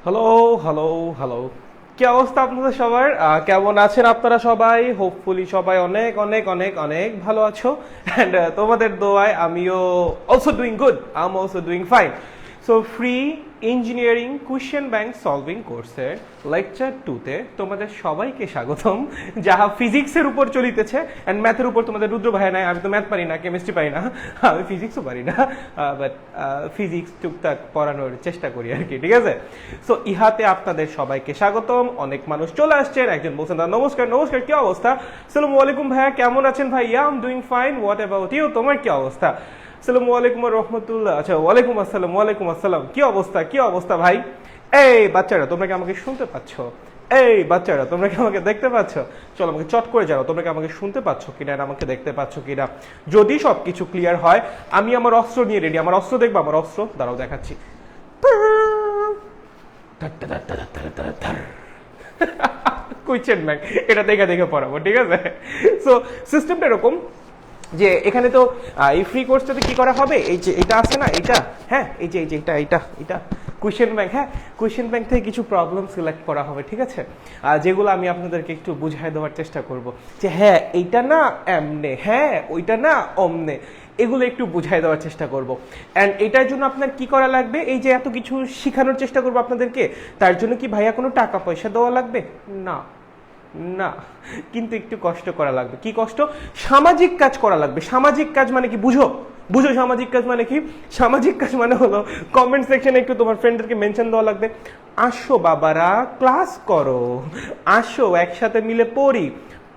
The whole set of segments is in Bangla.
হ্যালো হ্যালো হ্যালো, কি অবস্থা আপনাদের সবার? কেমন আছেন আপনারা সবাই? হোপফুলি সবাই অনেক অনেক অনেক অনেক ভালো আছো। অ্যান্ড তোমাদের দোয়ায় আমিও also doing good, I am also doing fine. So free engineering question bank solving কোর্সের লেকচার 2-তে তোমাদের সবাইকে স্বাগতম, যাহা ফিজিক্সের উপর চলিতেছে অ্যান্ড ম্যাথের উপর তোমাদের রুদ্র ভাই নাই। আমি তো ম্যাথ পারি না, কেমিস্ট্রি পারি না, আমি ফিজিক্সও পারি না, বাট ফিজিক্স টুকটাক পড়ানোর চেষ্টা করি আর কি, ঠিক আছে? সো ইহাতে আপনাদের সবাইকে স্বাগতম। অনেক মানুষ চলে আসছেন, একজন বলছেন দাদা নমস্কার। নমস্কার, কি অবস্থা? আসসালামু আলাইকুম ভাইয়া, কেমন আছেন ভাইয়া? I am doing fine, what about you? তোমার কি অবস্থা? আসসালামু আলাইকুম রহমতুল্লাহ। আচ্ছা, ওয়ালাইকুম আসসালাম। ওয়ালাইকুম আসসালাম। কি অবস্থা, কি অবস্থা ভাই? এই বাচ্চারা, তোমরা কি আমাকে শুনতে পাচ্ছ? এই বাচ্চারা, তোমরা কি আমাকে দেখতে পাচ্ছ? চলো আমাকে চট করে জানাও, তোমরা কি আমাকে শুনতে পাচ্ছ কিনা, আমাকে দেখতে পাচ্ছ কিনা। যদি সবকিছু ক্লিয়ার হয়, আমি আমার অস্ত্র নিয়ে রেডি। আমার অস্ত্র দেখবো? আমার অস্ত্র দাঁড়াও, দেখাচ্ছি। কুইচেন ব্যাংক, এটা দেখে দেখে পড়াবো, ঠিক আছে? সো সিস্টেমটা এরকম যে এখানে তো এই ফ্রি কোর্সটাতে কি করা হবে, এই যে এটা আছে না, এটা, হ্যাঁ, এই যে এটা এটা এটা কোয়েশ্চেন ব্যাংক। হ্যাঁ, কোয়েশ্চেন ব্যাংক থেকে কিছু প্রবলেম সিলেক্ট করা হবে, ঠিক আছে? যেগুলো আমি আপনাদেরকে একটু বুঝাই দেওয়ার চেষ্টা করব যে হ্যাঁ এইটা না এমনে, হ্যাঁ ওইটা না অমনে, এগুলো একটু বুঝাই দেওয়ার চেষ্টা করব। অ্যান্ড এটার জন্য আপনার কি করা লাগবে, এই যে এত কিছু শেখানোর চেষ্টা করবো আপনাদেরকে, তার জন্য কি ভাইয়া কোনো টাকা পয়সা দেওয়া লাগবে? না না, কিন্তু একটু কষ্ট করা লাগবে। কি কষ্ট? সামাজিক কাজ করা লাগবে। সামাজিক কাজ মানে কি বুঝো? বুঝো সামাজিক কাজ মানে কি? সামাজিক কাজ মানে হলো কমেন্ট সেকশনে একটু তোমার ফ্রেন্ডদেরকে মেনশন দেওয়া লাগবে, আসো বাবারা ক্লাস করো, আসো একসাথে মিলে পড়ি।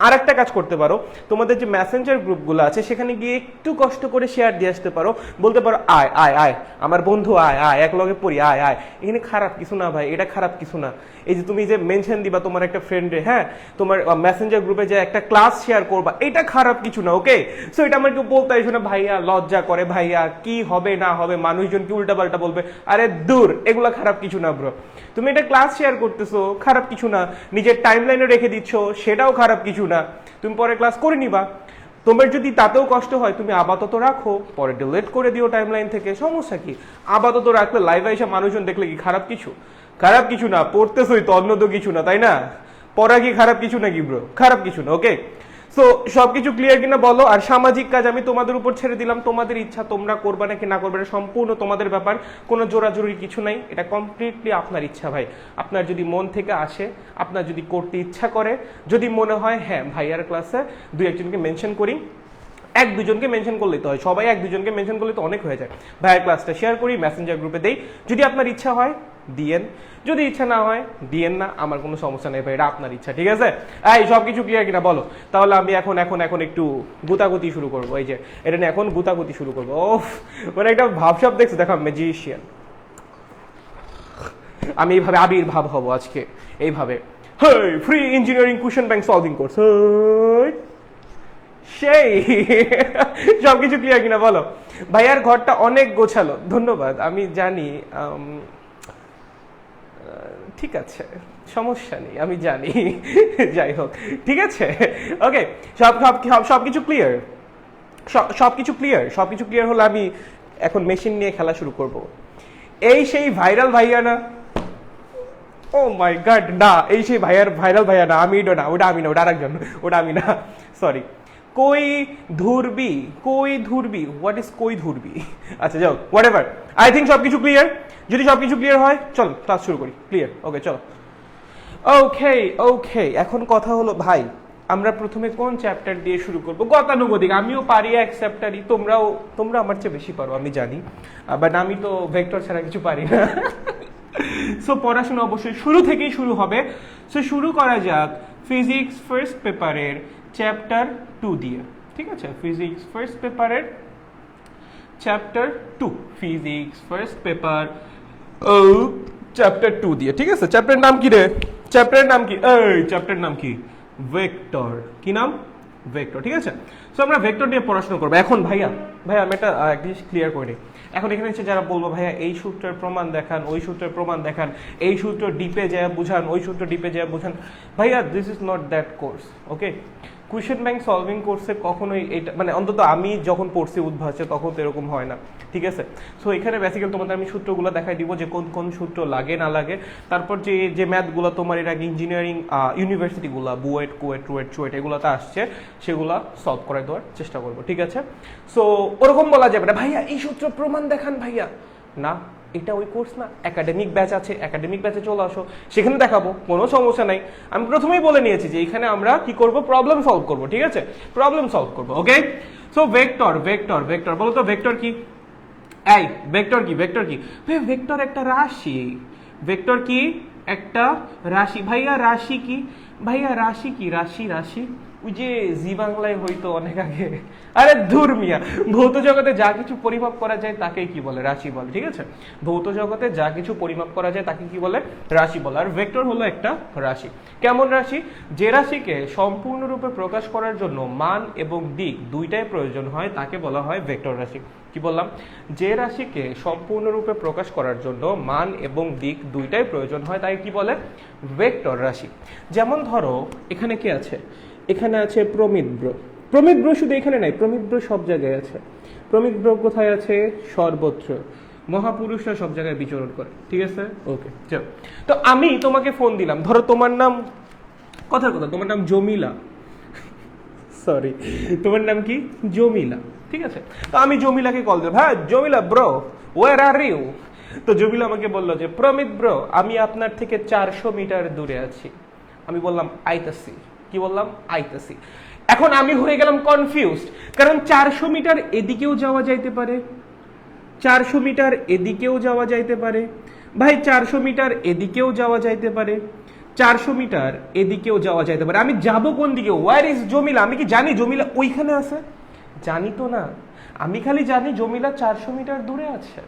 আর একটা কাজ করতে পারো, তোমাদের যে মেসেঞ্জার গ্রুপগুলো আছে সেখানে গিয়ে একটু কষ্ট করে শেয়ার দিয়ে আসতে পারো, বলতে পারো আয় আয় আয় আমার বন্ধু, আয় আয় এক লগে পড়ি, আয় আয়। এখানে খারাপ কিছু না ভাই, এটা খারাপ কিছু না। এই যে তুমি যে মেনশন দিবা তোমার একটা ফ্রেন্ডে, হ্যাঁ, তোমার মেসেঞ্জার গ্রুপে যে একটা ক্লাস শেয়ার করবা, এটা খারাপ কিছু না, ওকে? সো এটা আমার কেউ বলতে আইসো না ভাইয়া, লজ্জা করে ভাইয়া, কি হবে না হবে, মানুষজন কি উল্টা পাল্টা বলবে, আরে দূর, এগুলা খারাপ কিছু না ব্রো। তুমি এটা ক্লাস শেয়ার করতেছো, খারাপ কিছু না। নিজের টাইম লাইনে রেখে দিচ্ছ, সেটাও খারাপ কিছু না। তুমি পরে ক্লাস করে নিবা। তোমার যদি তাতেও কষ্ট হয়, তুমি আপাতত রাখো, পরে ডিলিট করে দিও টাইম লাইন থেকে, সমস্যা কি? আপাতত রাখলে লাইভে এসে মানুষজন দেখলে কি খারাপ কিছু? খারাপ কিছু না, পড়তেছই তো, অন্য তো কিছু না, তাই না? পড়া কি খারাপ কিছু নাকি ব্রো? খারাপ কিছু না, ওকে? সো সবকিছু ক্লিয়ার কিনা বলো। আর সামাজিক কাজ আমি তোমাদের উপর ছেড়ে দিলাম, তোমাদের ইচ্ছা, তোমরা করবা নাকি না করবে, সম্পূর্ণ তোমাদের ব্যাপার, কোনো জোরাজোরি কিছু নাই, এটা কমপ্লিটলি আপনার ইচ্ছা ভাই। আপনার যদি মন থেকে আসে, আপনার যদি করতে ইচ্ছা করে, যদি মনে হয় হ্যাঁ ভাইয়ার ক্লাসে দুই একজনকে মেনশন করি, এক দুজনকে মেনশন করলেই তো হয়, সবাই এক দুজনকে মেনশন করলে তো অনেক হয়ে যায়। ভাইয়ের ক্লাসটা শেয়ার করি, মেসেঞ্জার গ্রুপে দেই, যদি আপনার ইচ্ছা হয় দিয়েন, যদি ইচ্ছা না হয় দিয়েন না, আমার কোনো সমস্যা নেই ভাই, এটা আপনার ইচ্ছা, ঠিক আছে? এই সব কিছু ক্লিয়ার কিনা বলো? তাহলে আমি এখন এখন এখন একটু গুতাগুতি শুরু করবো। এই যে এটা নিয়ে এখন গুতাগুতি শুরু করবো। ও মানে একটা ভাবসাব দেখছো, দেখো ম্যাজিশিয়ান। আমি এইভাবে আবির্ভাব হব আজকে, এইভাবে। Hey, free engineering question bank solving course, সেই সবকিছু ক্লিয়ার কিনা বলো? ভাইয়ার ঘরটা অনেক গোছালো, ধন্যবাদ, আমি জানি। ঠিক আছে, সমস্যা নেই, আমি জানি। যাই হোক, ঠিক আছে, ওকে। সবকিছু ক্লিয়ার, সবকিছু ক্লিয়ার, সবকিছু ক্লিয়ার হলে আমি এখন মেশিন নিয়ে খেলা শুরু করব। এই সেই ভাইরাল ভাইয়া না? ও মাই গড, না, এই সেই ভাইরাল ভাইয়া না, আমি না, ওটা আমি না, ওটা আরেকজন, ওটা আমি না, সরি। কই ধুরবি, কই ধুরবি, হোয়াট ইজ কই ধুরবি? আচ্ছা যাও, হোয়াট এভার, আই থিঙ্ক সবকিছু ক্লিয়ার। যদি সবকিছু ক্লিয়ার হয় চল ক্লাস শুরু করি। ক্লিয়ার, ওকে চলো। ওকে ওকে, এখন কথা হলো ভাই, আমরা প্রথমে কোন চ্যাপ্টার দিয়ে শুরু করবো? গতানুগতিক, আমিও পারি এক চ্যাপ্টারই, তোমরা আমার চেয়ে বেশি পারো আমি জানি, বাট আমি তো ভেক্টর ছাড়া কিছু পারি না। সো পড়াশোনা অবশ্যই শুরু থেকেই শুরু হবে। সো শুরু করা যাক ফিজিক্স ফার্স্ট পেপারের চ্যাপ্টার 2 দিয়ে, ঠিক আছে? ফিজিক্স ফার্স্ট পেপারের চ্যাপ্টার 2, ফিজিক্স ফার্স্ট পেপার ও চ্যাপ্টার 2 দিয়ে, ঠিক আছে? চ্যাপ্টারের নাম কি রে? চ্যাপ্টারের নাম কি? এই চ্যাপ্টারের নাম কি? ভেক্টর। কি নাম? ভেক্টর, ঠিক আছে? সো আমরা ভেক্টর নিয়ে পড়াশোনা করবো এখন। ভাইয়া আমি একটা জিনিস ক্লিয়ার করে নিই। এখন এখানে এসে যারা বলবো ভাইয়া এই সূত্রের প্রমাণ দেখান, ওই সূত্রের প্রমাণ দেখান, এই সূত্র ডিপে যায় বুঝান, ওই সূত্র ডিপে যায় বুঝান, ভাইয়া this is not that course, okay? Question bank solving কোর্সে কখনোই এটা মানে অন্তত আমি যখন পড়ছি উদ্ভাসে তখন তো এরকম হয় না, ঠিক আছে। সো এখানে বেসিক্যালি তোমাদের আমি সূত্রগুলো দেখাই দিব যে কোন কোন সূত্র লাগে না লাগে, তারপর যে যে ম্যাথগুলো তোমার এর আগে ইঞ্জিনিয়ারিং ইউনিভার্সিটিগুলো বুয়েট কুয়েট রুয়েট চুয়েট এগুলোতে আসছে সেগুলো সলভ করে দেওয়ার চেষ্টা করবো, ঠিক আছে। সো ওরকম বলা যাবে না ভাইয়া এই সূত্র প্রমাণ দেখান ভাইয়া, না এটা ওই কোর্স না, একাডেমিক ব্যাচ আছে, একাডেমিক ব্যাচে চলে আসো, সেখানে দেখাবো, কোনো সমস্যা নাই। আমি প্রথমেই বলে নিয়েছি যে এখানে আমরা কি করব, প্রবলেম সলভ করব, ঠিক আছে, প্রবলেম সলভ করব, ওকে। সো ভেক্টর ভেক্টর ভেক্টর বলো তো ভেক্টর কি? এই ভেক্টর কি? ভেক্টর কি ভাই? ভেক্টর একটা রাশি। ভেক্টর কি? একটা রাশি। ভাইয়া রাশি কি? ভাইয়া রাশি কি? রাশি রাশি ওই যে জি বাংলায় হইতো অনেক আগে, আরে ধুর মিয়া, ভৌত জগতে যা কিছু পরিমাপ করা যায় তাকেই কি বলে? রাশি বলে, ঠিক আছে। ভৌত জগতে যা কিছু পরিমাপ করা যায় তাকে কি বলে? রাশি বলে। আর ভেক্টর হলো একটা রাশি। কেমন রাশি? যে রাশিকে সম্পূর্ণরূপে প্রকাশ করার জন্য মান এবং দিক দুইটাই প্রয়োজন হয় তাকে বলা হয় ভেক্টর রাশি। কি বললাম? যে রাশিকে সম্পূর্ণরূপে প্রকাশ করার জন্য মান এবং দিক দুইটাই প্রয়োজন হয় তাই কি বলে? ভেক্টর রাশি। যেমন ধরো এখানে কি আছে? এখানে আছে প্রমিদ্র। প্রমিদ্র শুধু এখানে নাই, প্রমিদ্র সব জায়গায় আছে। প্রমিদ্র কোথায় আছে? সর্বত্র। মহাপুরুষরা সব জায়গায় বিচরণ করে, ঠিক আছে, ওকে। চলো, তো আমি তোমাকে ফোন দিলাম, ধরো তোমার নাম, কথার কথা তোমার নাম জমিলা, সরি তোমার নাম কি? জমিলা, ঠিক আছে। তো আমি জমিলাকে কল দেব, হ্যাঁ Jamila bro where are you? তো জমিলা আমাকে বললো যে প্রমিত ব্রো আমি আপনার থেকে 400 মিটার দূরে আছি। আমি বললাম আইতাছি। কি বললাম? আইতাছি। এখন আমি হয়ে গেলাম কনফিউজড, কারণ 400 মিটার এদিকেও যাওয়া যাইতে পারে, 400 মিটার এদিকেও যাওয়া যাইতে পারে, ভাই 400 মিটার এদিকেও যাওয়া যাইতে পারে, 400 মিটার এদিকেও যাওয়া যাইতে পারে। আমি যাব কোন দিকে? Where is Jamila? আমি কি জানি জমিলা ওইখানে আছে? জানি তো না, আমি খালি জানি জমিলা 400 মিটার দূরে আছে,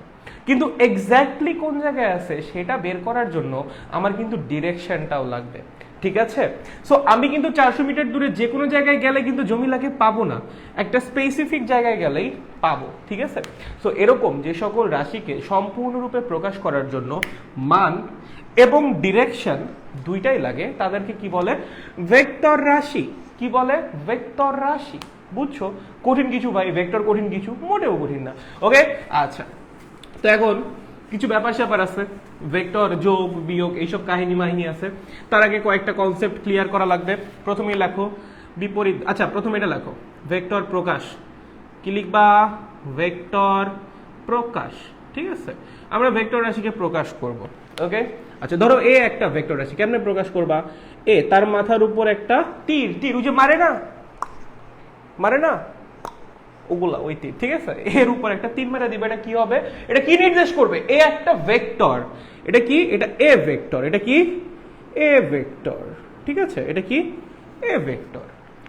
কিন্তু এক্স্যাক্টলি কোন জায়গায় আছে সেটা বের করার জন্য আমার কিন্তু ডিরেকশনটাও লাগবে, ঠিক আছে। সো আমি কিন্তু 400 মিটার দূরে যে কোনো জায়গায় গেলে কিন্তু জমিলাকে পাবো না, একটা স্পেসিফিক জায়গায় গেলেই পাবো, ঠিক আছে। সো এরকম যে সকল রাশিকে সম্পূর্ণরূপে প্রকাশ করার জন্য মান এবং ডিরেকশন দুইটাই লাগে তাদেরকে কি বলে? ভেক্টর রাশি। কি বলে? ভেক্টর রাশি। বুঝছো? কঠিন কিছু ভাই, ভেক্টর কঠিন কিছু? মোটেও কঠিন না, ওকে। আচ্ছা, তো এখন কিছু ব্যাপার স্যাপার আছে, ভেক্টর যোগ বিয়োগ এইসব কাহিনী মাহিনী আছে। তার আগে কয়েকটা কনসেপ্ট ক্লিয়ার করা লাগবে। প্রথমেই লেখো বিপরীত, আচ্ছা প্রথমে এটা লেখো ভেক্টর প্রকাশ। কি লিখবা? ভেক্টর প্রকাশ, ঠিক আছে। আমরা ভেক্টর রাশিকে প্রকাশ করব, ওকে। আচ্ছা ধরো এ একটা ভেক্টর রাশি, কেমনে প্রকাশ করবা? এ তার মাথার উপর একটা তীর, তীর ওই যে মারে না, মারে না ওগুলা, ওই তীর, ঠিক আছে। এর উপর একটা তীর মেরে দিবে, এটা কি হবে? এটা কি নির্দেশ করবে? এ একটা ভেক্টর। এটা কি? এটা এ ভেক্টর। এটা কি? এ ভেক্টর, ঠিক আছে। এটা কি? এ ভেক্টর,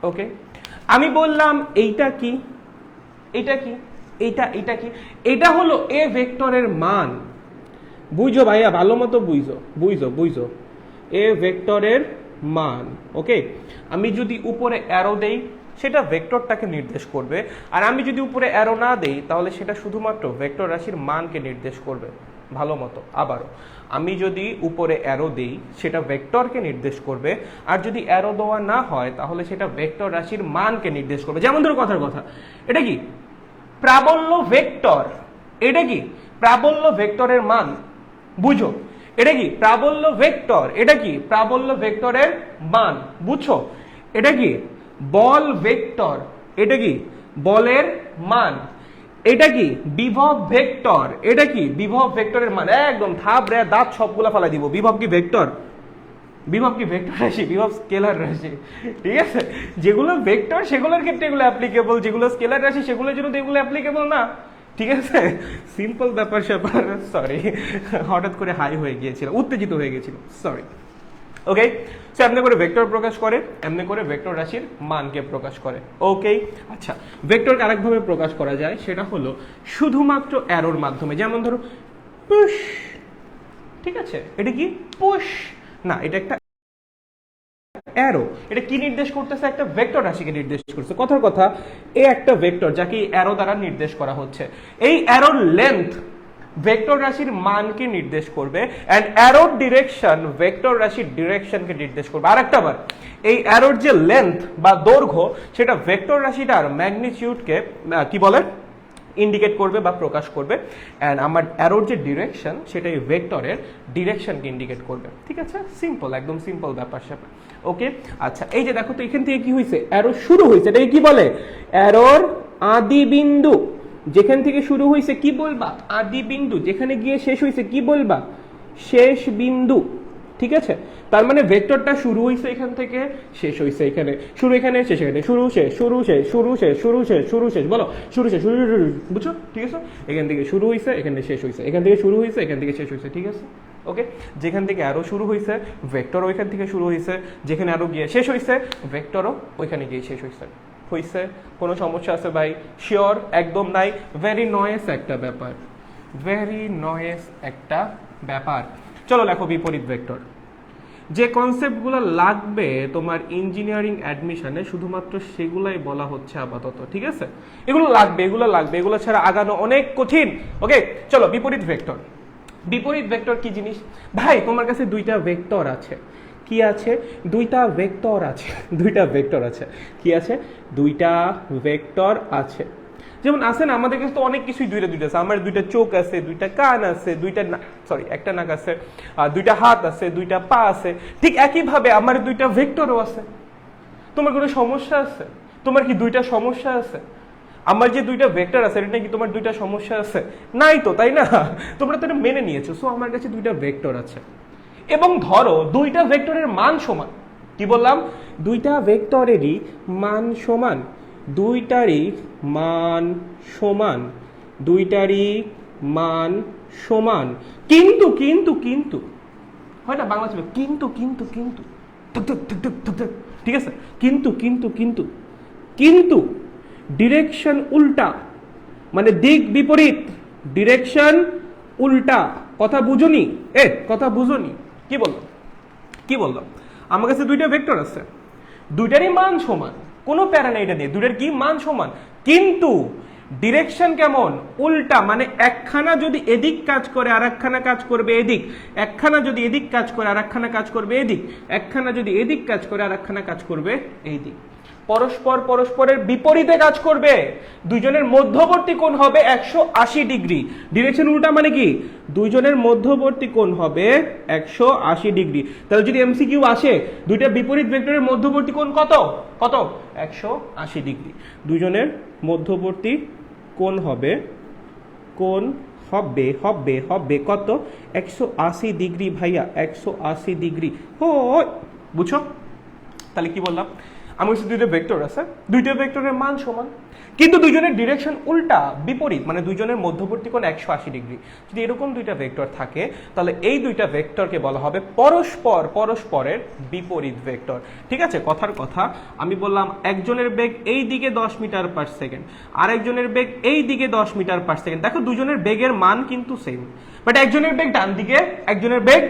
ওকে। আমি বললাম এইটা কি? এটা কি? এটা কি? এটা হলো এ ভেক্টরের মান। বুঝো ভাইয়া, ভালো মতো বুঝো, বুঝো এ ভেক্টরের মান, ওকে। আমি যদি উপরে অ্যারো দেই সেটা ভেক্টরটাকে নির্দেশ করবে, আর আমি যদি উপরে অ্যারো না দেই তাহলে সেটা শুধুমাত্র ভেক্টর রাশির মানকে নির্দেশ করবে। ভালো মতো আবারও, আমি যদি উপরে অ্যারো দেই সেটা ভেক্টরকে নির্দেশ করবে, আর যদি অ্যারো দেওয়া না হয় তাহলে সেটা ভেক্টর রাশির মানকে নির্দেশ করবে। যেমন ধরো কথার কথা, এটা কি? প্রাবল্য ভেক্টর। এটা কি? প্রাবল্য ভেক্টরের মান। বুঝো, এটা কি? প্রাবল্য ভেক্টর। এটা কি? প্রাবল্য ভেক্টরের মান। বুঝছো? এটা কি? বল ভেক্টর। এটা কি? বলের মান। এটা কি? বিভব ভেক্টর। এটা কি? বিভব ভেক্টরের মান। একদম থাপ রে দাঁত সবগুলা ফেলাই দিব। বিভব কি ভেক্টর? বিভব কি ভেক্টর রাশি? বিভব স্কেলার রাশি, ঠিক আছে। যেগুলো ভেক্টর সেগুলোর ক্ষেত্রে এগুলো অ্যাপ্লিকেবল, যেগুলো স্কেলার রাশি সেগুলোর জন্য তো এগুলো অ্যাপ্লিকেবল না, ঠিক আছে। সিম্পল ব্যাপার স্যাপার, সরি হঠাৎ করে হাই হয়ে গিয়েছিল, উত্তেজিত হয়ে গেছিল, সরি, ওকে। সো এমনি করে ভেক্টর প্রকাশ করে, এমনি করে ভেক্টর রাশির মানকে প্রকাশ করে, ওকে। আচ্ছা, ভেক্টরকে আরেকভাবে প্রকাশ করা যায়, সেটা হলো শুধুমাত্র অ্যারোর মাধ্যমে। যেমন ধরো পুশ, ঠিক আছে। এটা কি? পুশ না, এটা একটা অ্যারো। এটা কি নির্দেশ করতেছে? একটা ভেক্টর রাশিকে নির্দেশ করছে। কথার কথা, এ একটা ভেক্টর যাকে অ্যারো দ্বারা নির্দেশ করা হচ্ছে। এই অ্যারোর লেন্থ ভেক্টর রাশির মানকে নির্দেশ করবে, এন্ড অ্যারোর ডিরেকশন ভেক্টর রাশির ডিরেকশনকে নির্দেশ করবে। আরেকটা বার, এই অ্যারোর যে লেন্থ বা দৈর্ঘ্য সেটা ভেক্টর রাশিটার ম্যাগনিটিউডকে কি বলে ইন্ডিকেট করবে বা প্রকাশ করবে, অ্যান্ড আমার অ্যারোর যে ডিরেকশন সেটা এই ভেক্টরের ডিরেকশনকে ইন্ডিকেট করবে। ঠিক আছে, সিম্পল, একদম সিম্পল ব্যাপার স্যাপার। ওকে, আচ্ছা এই যে দেখো তো এখান থেকে কি হয়েছে, অ্যারো শুরু হয়েছে, এটাকে কি বলে অ্যারোর আদি বিন্দু। যেখান থেকে শুরু হয়েছে কি বলবা আদি বিন্দু, যেখানে গিয়ে শেষ হয়েছে কি বলবা শেষ বিন্দু। ঠিক আছে, তার মানে ভেক্টরটা শুরু হয়েছে এখান থেকে, শেষ হয়েছে এখানে, শুরু এখানে, শেষ এখানে, শুরু শেষ, শুরু শেষ, শুরু শেষ, শুরু শেষ, শুরু শেষ, বলো শুরু শেষ, শুরু, বুঝছো? ঠিক আছে, এখান থেকে শুরু হয়েছে, এখানে শেষ হয়েছে, এখান থেকে শুরু হয়েছে, এখান থেকে শেষ হয়েছে। ঠিক আছে, ওকে, যেখান থেকে আরো শুরু হয়েছে ভেক্টর ওইখান থেকে শুরু হয়েছে, যেখানে আরো গিয়ে শেষ হয়েছে ভেক্টরও ওইখানে গিয়ে শেষ হয়েছে। হয়েছে, কোনো সমস্যা আছে ভাই? শিওর, একদম নাই। ভেরি নয়েস একটা ব্যাপার, ভেরি নয়েস একটা ব্যাপার। চলো লেখো বিপরীত ভেক্টর। যে কনসেপ্টগুলো লাগবে তোমার ইঞ্জিনিয়ারিং অ্যাডমিশনে শুধুমাত্র সেগুলাই বলা হচ্ছে আপাতত। ঠিক আছে, এগুলো লাগবে, এগুলো লাগবে, এগুলো ছাড়া আগানো অনেক কঠিন। ওকে, চলো বিপরীত ভেক্টর। বিপরীত ভেক্টর কি জিনিস ভাই? তোমার কাছে দুইটা ভেক্টর আছে, কি আছে? দুইটা ভেক্টর আছে, দুইটা ভেক্টর আছে, কি আছে? দুইটা ভেক্টর আছে। যেমন আছে না, আমাদের কাছে তো অনেক কিছুই দুইটা দুইটা আছে। আমার দুইটা চোখ আছে, দুইটা কান আছে, দুইটা সরি একটা নাক আছে, দুইটা হাত আছে, দুইটা পা আছে। ঠিক একইভাবে আমার দুইটা ভেক্টরও আছে। তোমার কোনো সমস্যা আছে? তোমার কি দুইটা সমস্যা আছে? আমার যে দুইটা ভেক্টর আছে এটা নাকি তোমার দুইটা সমস্যা আছে? নাই তো, তাই না? তোমরা তো এটা মেনে নিয়েছো। সো আমার কাছে দুইটা ভেক্টর আছে, এবং ধরো দুইটা ভেক্টরের মান সমান। কি বললাম? দুইটা ভেক্টরেরই মান সমান, দুইটারই মান সমান, দুইটারই মান সমান। কিন্তু কিন্তু কিন্তু হয় না বাংলা ছিল, কিন্তু কিন্তু কিন্তু, ঠিক আছে, কিন্তু কিন্তু কিন্তু কিন্তু ডিরেকশন উল্টা, মানে দিক বিপরীত, ডিরেকশন উল্টা। কথা বুঝুনি? কথা বুঝুনি? কি বললাম, কি বললাম? আমার কাছে দুইটা ভেক্টর আছে, দুইটারই মান সমান, কোনো প্যারা নেই এটা নিয়ে, দুইটার কি মান সমান, কিন্তু ডিরেকশন কেমন? উল্টা। মানে একখানা যদি এদিক কাজ করে আর একখানা কাজ করবে এদিক, একখানা যদি এদিক কাজ করে আর একখানা কাজ করবে এদিক, একখানা যদি এদিক কাজ করে আর একখানা কাজ করবে এই দিক। পরস্পর পরস্পরের বিপরীতে কাজ করবে। দুইজনের মধ্যবর্তী কোণ হবে 180 ডিগ্রি। ডিরেকশন উল্টা মানে কি? দুইজনের মধ্যবর্তী কোণ হবে 180 ডিগ্রি। তাহলে যদি এমসিকিউ আসে দুইটা বিপরীত ভেক্টরের মধ্যবর্তী কোণ কত? কত? 180 ডিগ্রি। দুইজনের মধ্যবর্তী কোণ হবে, কোণ হবে হবে হবে কত? 180 ডিগ্রি ভাইয়া, 180 ডিগ্রি। ও বুঝছো? তাহলে কি বললাম? আমার কাছে দুইটা ভেক্টর আছে, দুইটা ভেক্টরের মান সমান, কিন্তু দুইজনের ডিরেকশন উল্টা, বিপরীত, মানে দুইজনের মধ্যবর্তী কোণ 180 ডিগ্রি। যদি এরকম দুইটা ভেক্টর থাকে তাহলে এই দুইটা ভেক্টরকে বলা হবে পরস্পর পরস্পরের বিপরীত ভেক্টর। ঠিক আছে, কথার কথা আমি বললাম একজনের বেগ এই দিকে 10 মিটার পার সেকেন্ড, আর একজনের বেগ এই দিকে 10 মিটার পার সেকেন্ড। দেখো দুজনের বেগের মান কিন্তু সেম, বাট একজনের বেগ ডান দিকে, একজনের বেগ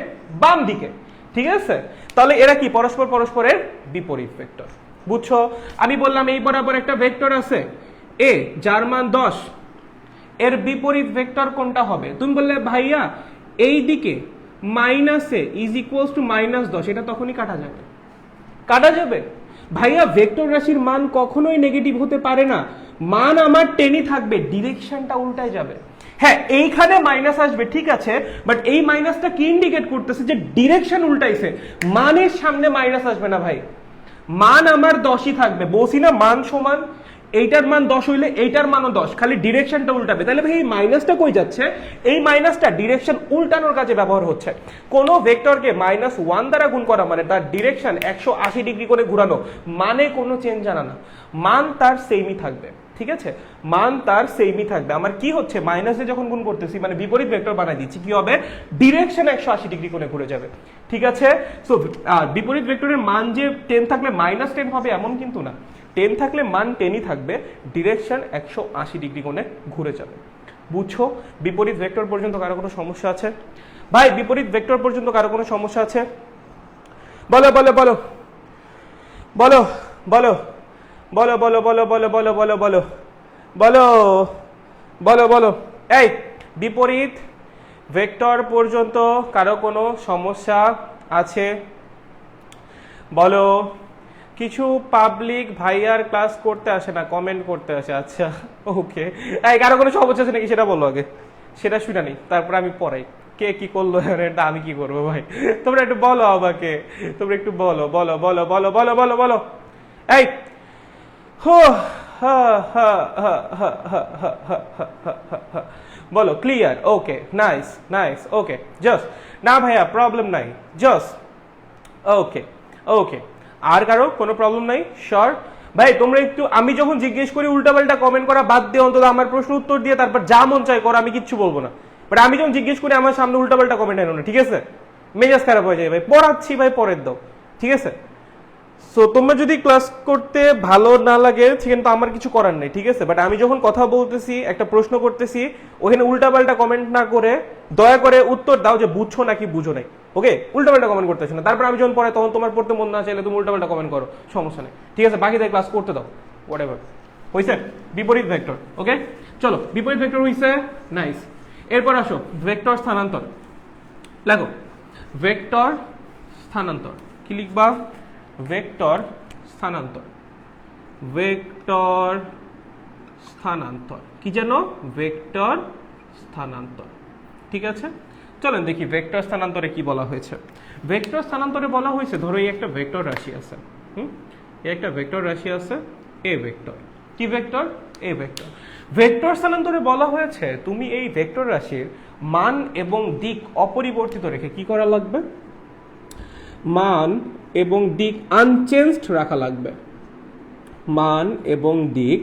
বাম দিকে। ঠিক আছে, তাহলে এরা কি পরস্পর পরস্পরের বিপরীত ভেক্টর। বুঝছো? আমি বললাম এই বরাবর একটা ভেক্টর আছে এ, যার মান 10, এর বিপরীত ভেক্টর কোনটা হবে? তুমি বললে ভাইয়া এই দিকে মাইনাসে ইজ ইকুয়ালস টু -10, এটা তখনই কাটা যাবে, কাটা যাবে। ভাইয়া ভেক্টর রাশির মান কখনোই নেগেটিভ হতে পারে না, মান আমার 10ই থাকবে, ডিরেকশনটা উল্টায় যাবে। হ্যাঁ এইখানে মাইনাস আসবে, ঠিক আছে, বাট এই মাইনাসটা কি ইন্ডিকেট করতেছে? যে ডিরেকশন উল্টাইছে, মানের সামনে মাইনাস আসবে না ভাই, মান আমার 10ই থাকবে। বলছি না মান সমান, এইটার মান 10 হইলে এইটার মানও 10, খালি ডিরেকশনটা উল্টাবে। তাহলে ভাই এই মাইনাসটা কই যাচ্ছে? এই মাইনাসটা ডিরেকশন উল্টানোর কাজে ব্যবহার হচ্ছে। কোন ভেক্টরকে -1 দ্বারা গুণ করা মানে তার ডিরেকশন 180 ডিগ্রি করে ঘোরানো, মানে কোনো চেঞ্জ জানা না, মান তার সেমই থাকবে। ঠিক আছে, মান তার সেমই থাকবে। আমার কি হচ্ছে? মাইনাসে যখন গুণ করতেছি মানে বিপরীত ভেক্টর বানাই দিচ্ছি, কি হবে? ডিরেকশন 180 ডিগ্রি করে ঘুরে যাবে। ঠিক আছে, সো বিপরীত ভেক্টরের মান যে 10 থাকলে -10 হবে এমন কিন্তু না, 10 থাকলে মান 10ই থাকবে, ডিরেকশন 180 ডিগ্রি কোণে ঘুরে যাবে। বুঝছো? বিপরীত ভেক্টর পর্যন্ত কারো কোনো সমস্যা আছে? ভাই বিপরীত ভেক্টর পর্যন্ত কারো কোনো সমস্যা আছে? বলো বলো বলো বলো বলো বলো বলো বলো বলো বলো বলো বলো বলো বলো বলো। এই বিপরীত ভেক্টর পর্যন্ত কারো কোনো সমস্যা আছে বলো? কিছু পাবলিক ভাইয়ার ক্লাস করতে আসে না, কমেন্ট করতে আসে। আচ্ছা ওকে, এই কারো কোনো সমস্যা আছে নাকি সেটা বলো আগে, সেটা শুনে নি, তারপর আমি পড়াই কে কি করলো, এটা আমি কি করবো ভাই? তোমরা একটু বলো আমাকে, তোমরা একটু বলো বলো বলো বলো বলো বলো বলো। এই বলো ক্লিয়ার, ওকে নাইস নাইস, ওকে জাস্ট, না ভাইয়া প্রবলেম নাই, জাস্ট ওকে ওকে। আর কারো কোনো প্রবলেম নাই? শিওর ভাই, তোমরা একটু, আমি যখন জিজ্ঞেস করি উল্টাপাল্টা কমেন্ট করা বাদ দিয়ে অন্তত আমার প্রশ্ন উত্তর দিয়ে তারপর যা মন চাই করো, আমি কিচ্ছু বলবো না। বাট আমি যখন জিজ্ঞেস করি আমার সামনে উল্টাপাল্টা কমেন্ট এনো না, ঠিক আছে? মেজাজ খারাপ হয়ে যায় ভাই, পড়াচ্ছি ভাই পরের দাও, ঠিক আছে? সো তোমরা যদি ক্লাস করতে ভালো না লাগে কিন্তু আমার কিছু করার নেই, ঠিক আছে? বাট আমি যখন কথা বলতেছি, একটা প্রশ্ন করতেছি, ওখানে উল্টাপাল্টা কমেন্ট না করে দয়া করে উত্তর দাও যে বুঝছো নাকি বুঝো নাই। ওকে, উল্টাপাল্টা কমেন্ট করতেছো না। তারপর আমি যখন পড়াই তখন তোমার পড়তে মন না চাইলে তুমি উল্টাপাল্টা কমেন্ট করো, সমস্যা নেই, ঠিক আছে? বাকিদের ক্লাস করতে দাও, হোয়াটএভার। হইছে বিপরীত ভেক্টর। ওকে চলো, বিপরীত ভেক্টর হইছে, নাইস। এরপর আসো ভেক্টর স্থানান্তর। লেখো ভেক্টর স্থানান্তর। কি লিখবা? ভেক্টর স্থানান্তর। ভেক্টর স্থানান্তর কি যেন? ভেক্টর স্থানান্তর, ঠিক আছে? চলেন দেখি ভেক্টর স্থানান্তরে কি বলা হয়েছে। ভেক্টর স্থানান্তরে বলা হয়েছে, ধরো এই একটা ভেক্টর রাশি আছে, এই একটা ভেক্টর রাশি আছে, এ ভেক্টর। কি ভেক্টর? এ ভেক্টর। ভেক্টর স্থানান্তরে বলা হয়েছে তুমি এই ভেক্টর রাশির মান এবং দিক অপরিবর্তিত রেখে কি করা লাগবে? মান এবং দিক আনচেঞ্জড রাখা লাগবে। মান এবং দিক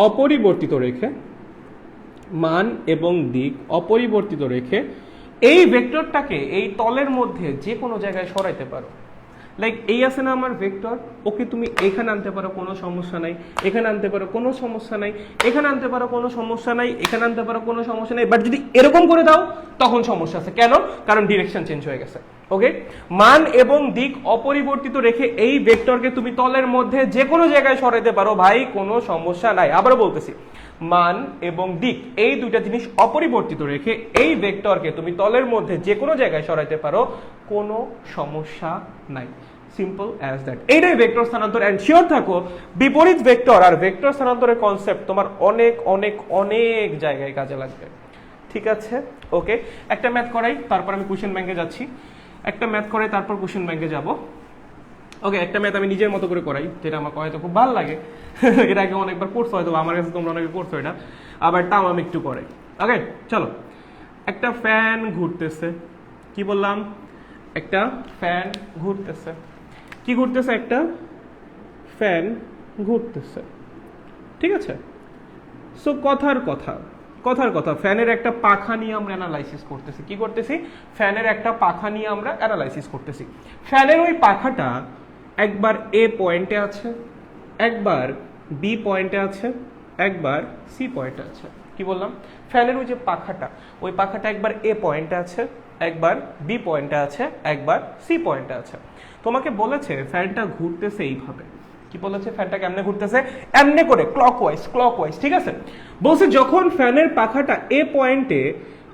অপরিবর্তিত রেখে, মান এবং দিক অপরিবর্তিত রেখে এই ভেক্টরটাকে এই তলের মধ্যে যে কোনো জায়গায় সরাইতে পারো। লাইক এই আছে না আমার ভেক্টর, ওকে তুমি এখানে আনতে পারো, কোনো সমস্যা নাই, এখানে আনতে পারো, কোনো সমস্যা নাই, এখানে আনতে পারো, কোনো সমস্যা নাই, এখানে আনতে পারো, কোনো সমস্যা নাই। বাট যদি এরকম করে দাও তখন সমস্যা আছে। কেন? কারণ ডিরেকশন চেঞ্জ হয়ে গেছে। ওকে, মান এবং দিক অপরিবর্তিত রেখে এই ভেক্টরকে তুমি তলের মধ্যে যে কোনো জায়গায় সরাইতে পারো ভাই, কোনো সমস্যা নাই। আবারও বলতেছি, মান এবং দিক এই দুইটা জিনিস অপরিবর্তিত রেখে এই ভেক্টরকে তুমি তলের মধ্যে যে কোনো জায়গায় সরাইতে পারো, কোনো সমস্যা নাই। Simple as that. এইটাই ভেক্টর স্থানান্তর। এন্ড শিওর থাকো বিপরীত ভেক্টর আর ভেক্টর স্থানান্তরের কনসেপ্ট তোমার অনেক অনেক অনেক জায়গায় কাজে লাগবে, ঠিক আছে? ওকে, একটা ম্যাথ করাই, তারপর আমি কোশ্চেন ব্যাংকে যাচ্ছি। একটা ম্যাথ করাই, তারপর কোশ্চেন ব্যাংকে যাব। ওকে, একটা ম্যাথ আমি নিজের মতো করে করাই, যেটা আমার করাইতে খুব ভালো লাগে। এর আগে অনেকবার করছো হয়তো, আমার কাছে তোমরা অনেকে করছো এটা, আবার তাও আমি একটু করাই। ওকে চলো, একটা ফ্যান ঘুরতেছে। কি বললাম? একটা ফ্যান ঘুরতেছে। কি ঘুরতেছে? একটা ফ্যান ঘুরতেছে, ঠিক আছে? সো কথার কথা ফ্যানের একটা পাখা নিয়ে আমরা অ্যানালাইসিস করতেছি। কি করতেছি? ফ্যানের একটা পাখা নিয়ে আমরা অ্যানালাইসিস করতেছি। ফ্যানের ওই পাখাটা একবার এ পয়েন্টে আছে, একবার বি পয়েন্টে আছে, একবার সি পয়েন্টে আছে। কি বললাম? ফ্যানের ওই যে পাখাটা, ওই পাখাটা একবার এ পয়েন্টে আছে, একবার বি পয়েন্টে আছে, একবার সি পয়েন্টে আছে। তোমাকে বলেছে ফ্যানটা ঘুরতেছে এইভাবে। কি বলেছে? ফ্যানটা কেমনে ঘুরতেছে? এমনে করে, ক্লকওয়াইজ, ঠিক আছে? বলছে যখন ফ্যানের পাখাটা এ পয়েন্টে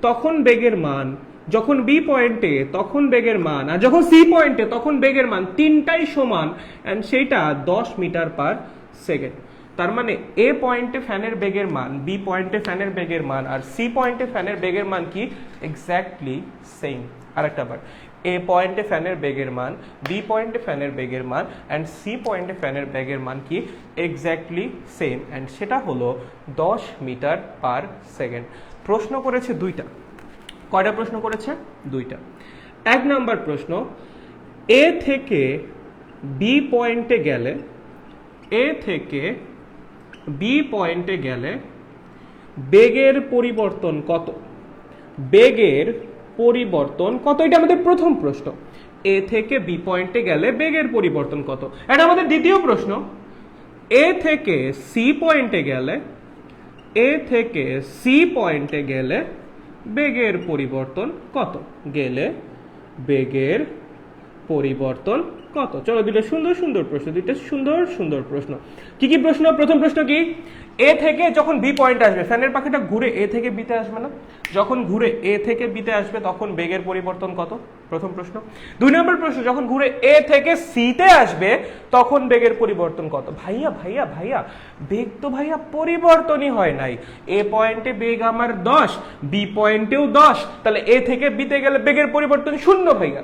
তখন বেগের মান, যখন বি পয়েন্টে তখন বেগের মান, আর যখন সি পয়েন্টে তখন বেগের মান, তিনটাই সমান, এন্ড সেইটা 10 মিটার পার সেকেন্ড। তার মানে এ পয়েন্টে ফ্যানের বেগের মান, বি পয়েন্টে ফ্যানের বেগের মান, আর সি পয়েন্টে ফ্যানের বেগের মান কি? Exactly same. আরেকটা বার, এ পয়েন্টে ফ্যানের বেগের মান, বি পয়েন্টে ফ্যানের বেগের মান, অ্যান্ড সি পয়েন্টে ফ্যানের বেগের মান কি? এক্স্যাক্টলি সেম, অ্যান্ড সেটা হলো 10 মিটার পার সেকেন্ড। প্রশ্ন করেছে দুইটা। কয়টা প্রশ্ন করেছে? দুইটা। এক নাম্বার প্রশ্ন, এ থেকে বি পয়েন্টে গেলে, এ থেকে বি পয়েন্টে গেলে বেগের পরিবর্তন কত? বেগের পরিবর্তন কত? এটা আমাদের প্রথম প্রশ্ন। এ থেকে বি পয়েন্টে গেলে বেগের পরিবর্তন কত? এটা আমাদের দ্বিতীয় প্রশ্ন। এ থেকে সি পয়েন্টে গেলে, এ থেকে সি পয়েন্টে গেলে বেগের পরিবর্তন কত? গেলে বেগের পরিবর্তন কত? চলো দুইটা সুন্দর সুন্দর প্রশ্ন, দুইটা সুন্দর সুন্দর প্রশ্ন। কি কি প্রশ্ন? প্রথম প্রশ্ন কি, এ থেকে যখন বি পয়েন্ট আসবে, ফ্যানের পাখাটা ঘুরে এ থেকে বিতে আসবে না? যখন ঘুরে এ থেকে বিতে আসবে তখন বেগের পরিবর্তন কত? প্রথম প্রশ্ন। 2 নম্বর প্রশ্ন, যখন ঘুরে এ থেকে সিতে আসবে তখন বেগের পরিবর্তন কত? ভাইয়া ভাইয়া ভাইয়া বেগ তো ভাইয়া পরিবর্তনই হয় নাই। এ পয়েন্টে বেগ আমার 10, বি পয়েন্টেও 10, তাহলে এ থেকে বিতে গেলে বেগের পরিবর্তন 0 ভাইয়া।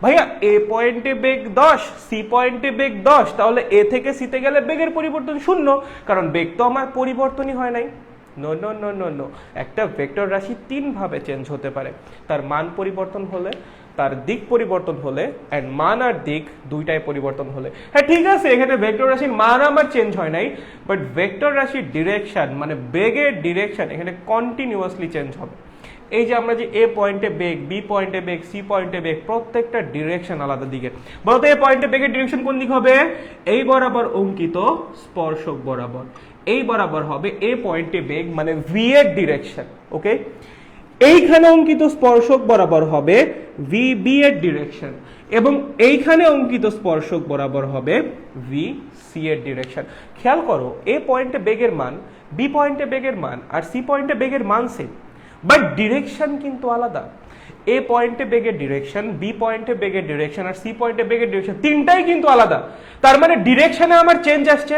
ভাইয়া এ পয়েন্টে বেগ 10, সি পয়েন্টে বেগ 10, তাহলে এ থেকে সিতে গেলে বেগের পরিবর্তন 0, কারণ বেগ তো আমার পরিবর্তনই হয় নাই। No no no no no, একটা ভেক্টর রাশি 3 ভাবে চেঞ্জ হতে পারে, তার মান পরিবর্তন হলে, তার দিক পরিবর্তন হলে, এন্ড মান আর দিক দুইটাই পরিবর্তন হলে। হ্যাঁ ঠিক আছে, এখানে ভেক্টর রাশির মান আমার চেঞ্জ হয় নাই, বাট ভেক্টর রাশির ডিরেকশন মানে বেগের ডিরেকশন এখানে কন্টিনিউয়াসলি চেঞ্জ হবে। এই যে আমরা যে এ পয়েন্টে বেগ, বি পয়েন্টে বেগ, সি পয়েন্টে বেগ, প্রত্যেকটা ডিরেকশন আলাদা দিকে। বলতো এ পয়েন্টে বেগের ডিরেকশন কোন দিক হবে? এই বরাবর অঙ্কিত স্পর্শক বরাবর। এই বরাবর হবে এ পয়েন্টে বেগ মানে ভি এর ডিরেকশন। ওকে, এইখানে অঙ্কিত স্পর্শক বরাবর হবে ভি বি এর ডিরেকশন, এবং এইখানে অঙ্কিত স্পর্শক বরাবর হবে ভি সি এর ডিরেকশন। খেয়াল করো, এ পয়েন্টে বেগের মান, বি পয়েন্টে বেগের মান আর সি পয়েন্টে বেগের মান সেম, বাট ডিরেকশন কিন্তু আলাদা। এ পয়েন্টে বেগের ডিরেকশন, বি পয়েন্টে বেগের ডিরেকশন আর সি পয়েন্টে বেগের ডিরেকশন তিনটাই কিন্তু আলাদা। তার মানে ডিরেকশনে আমার চেঞ্জ আসছে।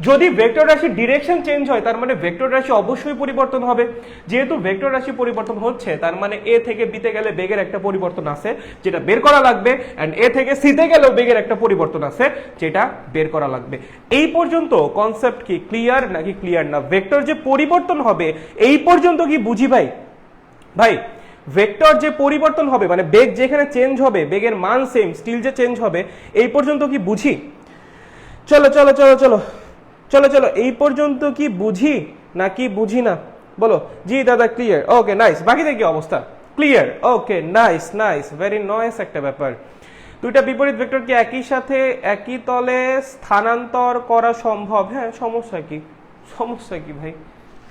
যদি ভেক্টর রাশির ডিরেকশন চেঞ্জ হয় তার মানে ভেক্টর রাশি অবশ্যই পরিবর্তন হবে। যেহেতু ভেক্টর রাশি পরিবর্তন হচ্ছে তার মানে এ থেকে বিতে গেলে বেগের একটা পরিবর্তন আছে যেটা বের করা লাগবে, এন্ড এ থেকে সিতে গেলেও বেগের একটা পরিবর্তন আছে যেটা বের করা লাগবে। এই পর্যন্ত কনসেপ্ট কি ক্লিয়ার নাকি ক্লিয়ার না? ভেক্টর যে পরিবর্তন হবে এই পর্যন্ত কি বুঝি ভাই? ভাই ভেক্টর যে পরিবর্তন হবে মানে বেগ যেখানে চেঞ্জ হবে, বেগের মান সেম স্টিল যে চেঞ্জ হবে, এই পর্যন্ত কি বুঝি? চলো চলো চলো চলো চলো চলো, এই পর্যন্ত কি বুঝি নাকি বুঝি না? বলো জি দাদা ক্লিয়ার, ওকে নাইস। বাকিদের কি অবস্থা? Clear, okay nice nice, very nice একটা ব্যাপার। দুইটা বিপরীত ভেক্টরকে একই সাথে একই তলে স্থানান্তর করা সম্ভব। হ্যাঁ, সমস্যা কি? সমস্যা কি ভাই?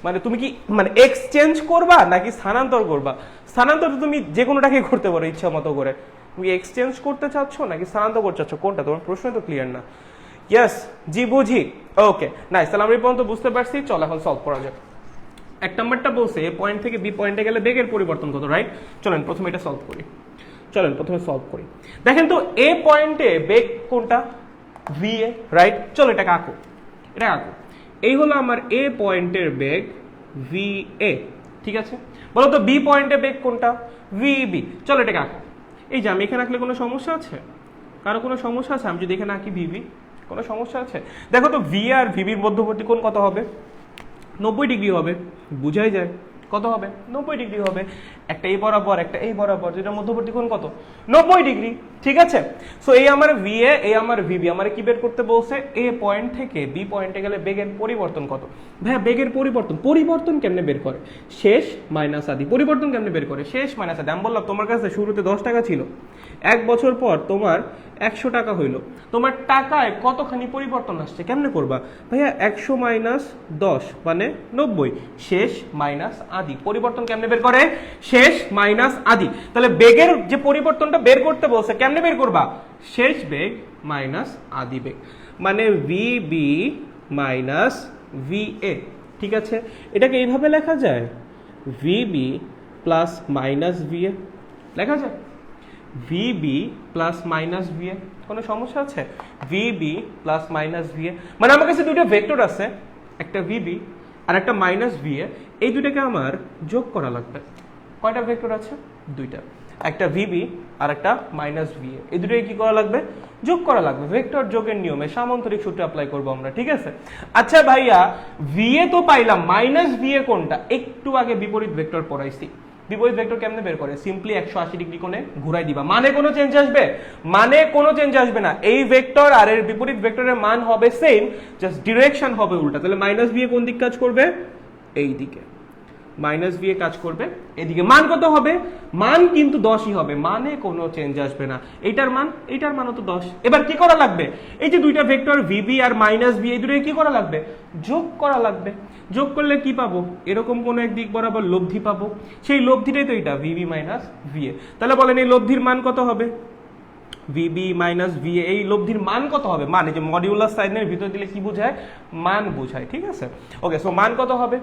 মানে তুমি কি মানে এক্সচেঞ্জ করবা নাকি স্থানান্তর করবা? স্থানান্তর তো তুমি যে কোনোটাকে করতে পারো ইচ্ছা মতো করে। তুমি এক্সচেঞ্জ করতে চাচ্ছ নাকি স্থানান্তর করতে চাচ্ছ, কোনটা? তোমার প্রশ্ন তো ক্লিয়ার না। ইয়েস, জি বুঝি, ওকে নাইস। তাহলে আমরা এই পর্যন্ত বুঝতে পারছি, চল এখন সলভ করা যাক। 1 নম্বরটা বলছে এ পয়েন্ট থেকে বি পয়েন্টে গেলে বেগের পরিবর্তন কত, রাইট? চলেন প্রথমে এটা সলভ করি। চলেন প্রথমে সলভ করি। দেখেন তো এ পয়েন্টে বেগ কোনটা? V A, right? চলো এটাকে আঁকো, এটা আঁকো। এই হলো আমার এ পয়েন্টের বেগ ভি এ, ঠিক আছে? বলো তো বি পয়েন্টে বেগ কোনটা? V B. চলো এটাকে আঁকো। এই যে আমি এখানে আঁকলে কোনো সমস্যা আছে? কারো কোনো সমস্যা আছে আমি যদি এখানে আঁকি ভিবি? কোনো সমস্যা আছে? দেখো তো ভি আর ভিবির মধ্যবর্তী কোণ কত হবে? 90 ডিগ্রি হবে, বুঝাই যায়। কত হবে? 90 ডিগ্রি হবে। একটা এই বরাবর একটা এই বরাবর, যেটা মধ্যবর্তী কোণ কত? 90 ডিগ্রি, ঠিক আছে? সো এই আমার ভি এ, এই আমার ভিবি। আমার কি বের করতে বলছে? এ পয়েন্ট থেকে বি পয়েন্টে গেলে বেগের পরিবর্তন কত? ভাইয়া বেগের পরিবর্তন, পরিবর্তন কেমনে বের করে? শেষ মাইনাস আদি। পরিবর্তন কেমনে বের করে? শেষ মাইনাস আদি। আমি বললাম তোমার কাছে শুরুতে 10 টাকা ছিল, 1 বছর পর তোমার 100 টাকা হইলো, তোমার টাকায় কতখানি পরিবর্তন আসছে? কেমনে করবা ভাইয়া? 100 মাইনাস 10 মানে 90, শেষ মাইনাস আদি। পরিবর্তন কেমনে বের করে? শেষ মাইনাস আদি। তাহলে বেগের যে পরিবর্তনটা বের করতে বলছে কেমনে বের করবা? শেষ বেগ মাইনাস আদি বেগ, মানে V B minus V A, ঠিক আছে? এটাকে এইভাবে লেখা যায়, V B plus minus V A লেখা যায়। V B plus minus V A, কোনো সমস্যা আছে? V B plus minus V A মানে আমার কাছে দুইটা ভেক্টর আছে, একটা ভিবি আর একটা মাইনাস ভি এ। এই দুইটাকে আমার যোগ করা লাগবে। কয়টা ভেক্টর আছে? দুইটা, একটা ভিবি আর একটা মাইনাস ভি এ। এই দুটোকে কি করা লাগবে? যোগ করা লাগবে। ভেক্টর যোগের নিয়মে সামান্তরিক সূত্র অ্যাপ্লাই করবো আমরা, ঠিক আছে? আচ্ছা ভাইয়া ভি এ তো পাইলাম, মাইনাস ভি এ কোনটা? একটু আগে বিপরীত ভেক্টর পড়াইছি। বিপরীত ভেক্টর কেমনে বের করে? সিম্পলি 180 ডিগ্রি কোণে ঘুরাই দিবা। মানে কোনো চেঞ্জ আসবে? মানে কোনো চেঞ্জ আসবে না। এই ভেক্টর আর এর বিপরীত ভেক্টরের মান হবে সেম, জাস্ট ডিরেকশন হবে উল্টা। তাহলে মাইনাস ভি এ কোন দিক কাজ করবে? এই দিকে। মাইনাস ভি এ কাজ করবে এদিকে। মান কত হবে? মান কিন্তু 10ই হবে, মানে কোনো চেঞ্জ আসবে না। এইটার মানও তো 10। এবার কি করা লাগবে? এই যে দুইটা ভেক্টর ভিবি আর মাইনাস ভি, এই দুটোকে কি করা লাগবে? যোগ করা লাগবে। যোগ করলে কি পাবো? এরকম কোন এক দিক বরাবর লব্ধি পাবো। সেই লব্ধিটাই তো এটা ভিবি মাইনাস ভি এ। তাহলে বলেন এই লব্ধির মান কত হবে? ভিবি মাইনাস ভিএ, এই লব্ধির মান কত হবে? মান, এই যে মডিউলাস সাইনের ভিতর দিলে কি বোঝায়? মান বোঝায়, ঠিক আছে? ওকে, সো মান কত হবে?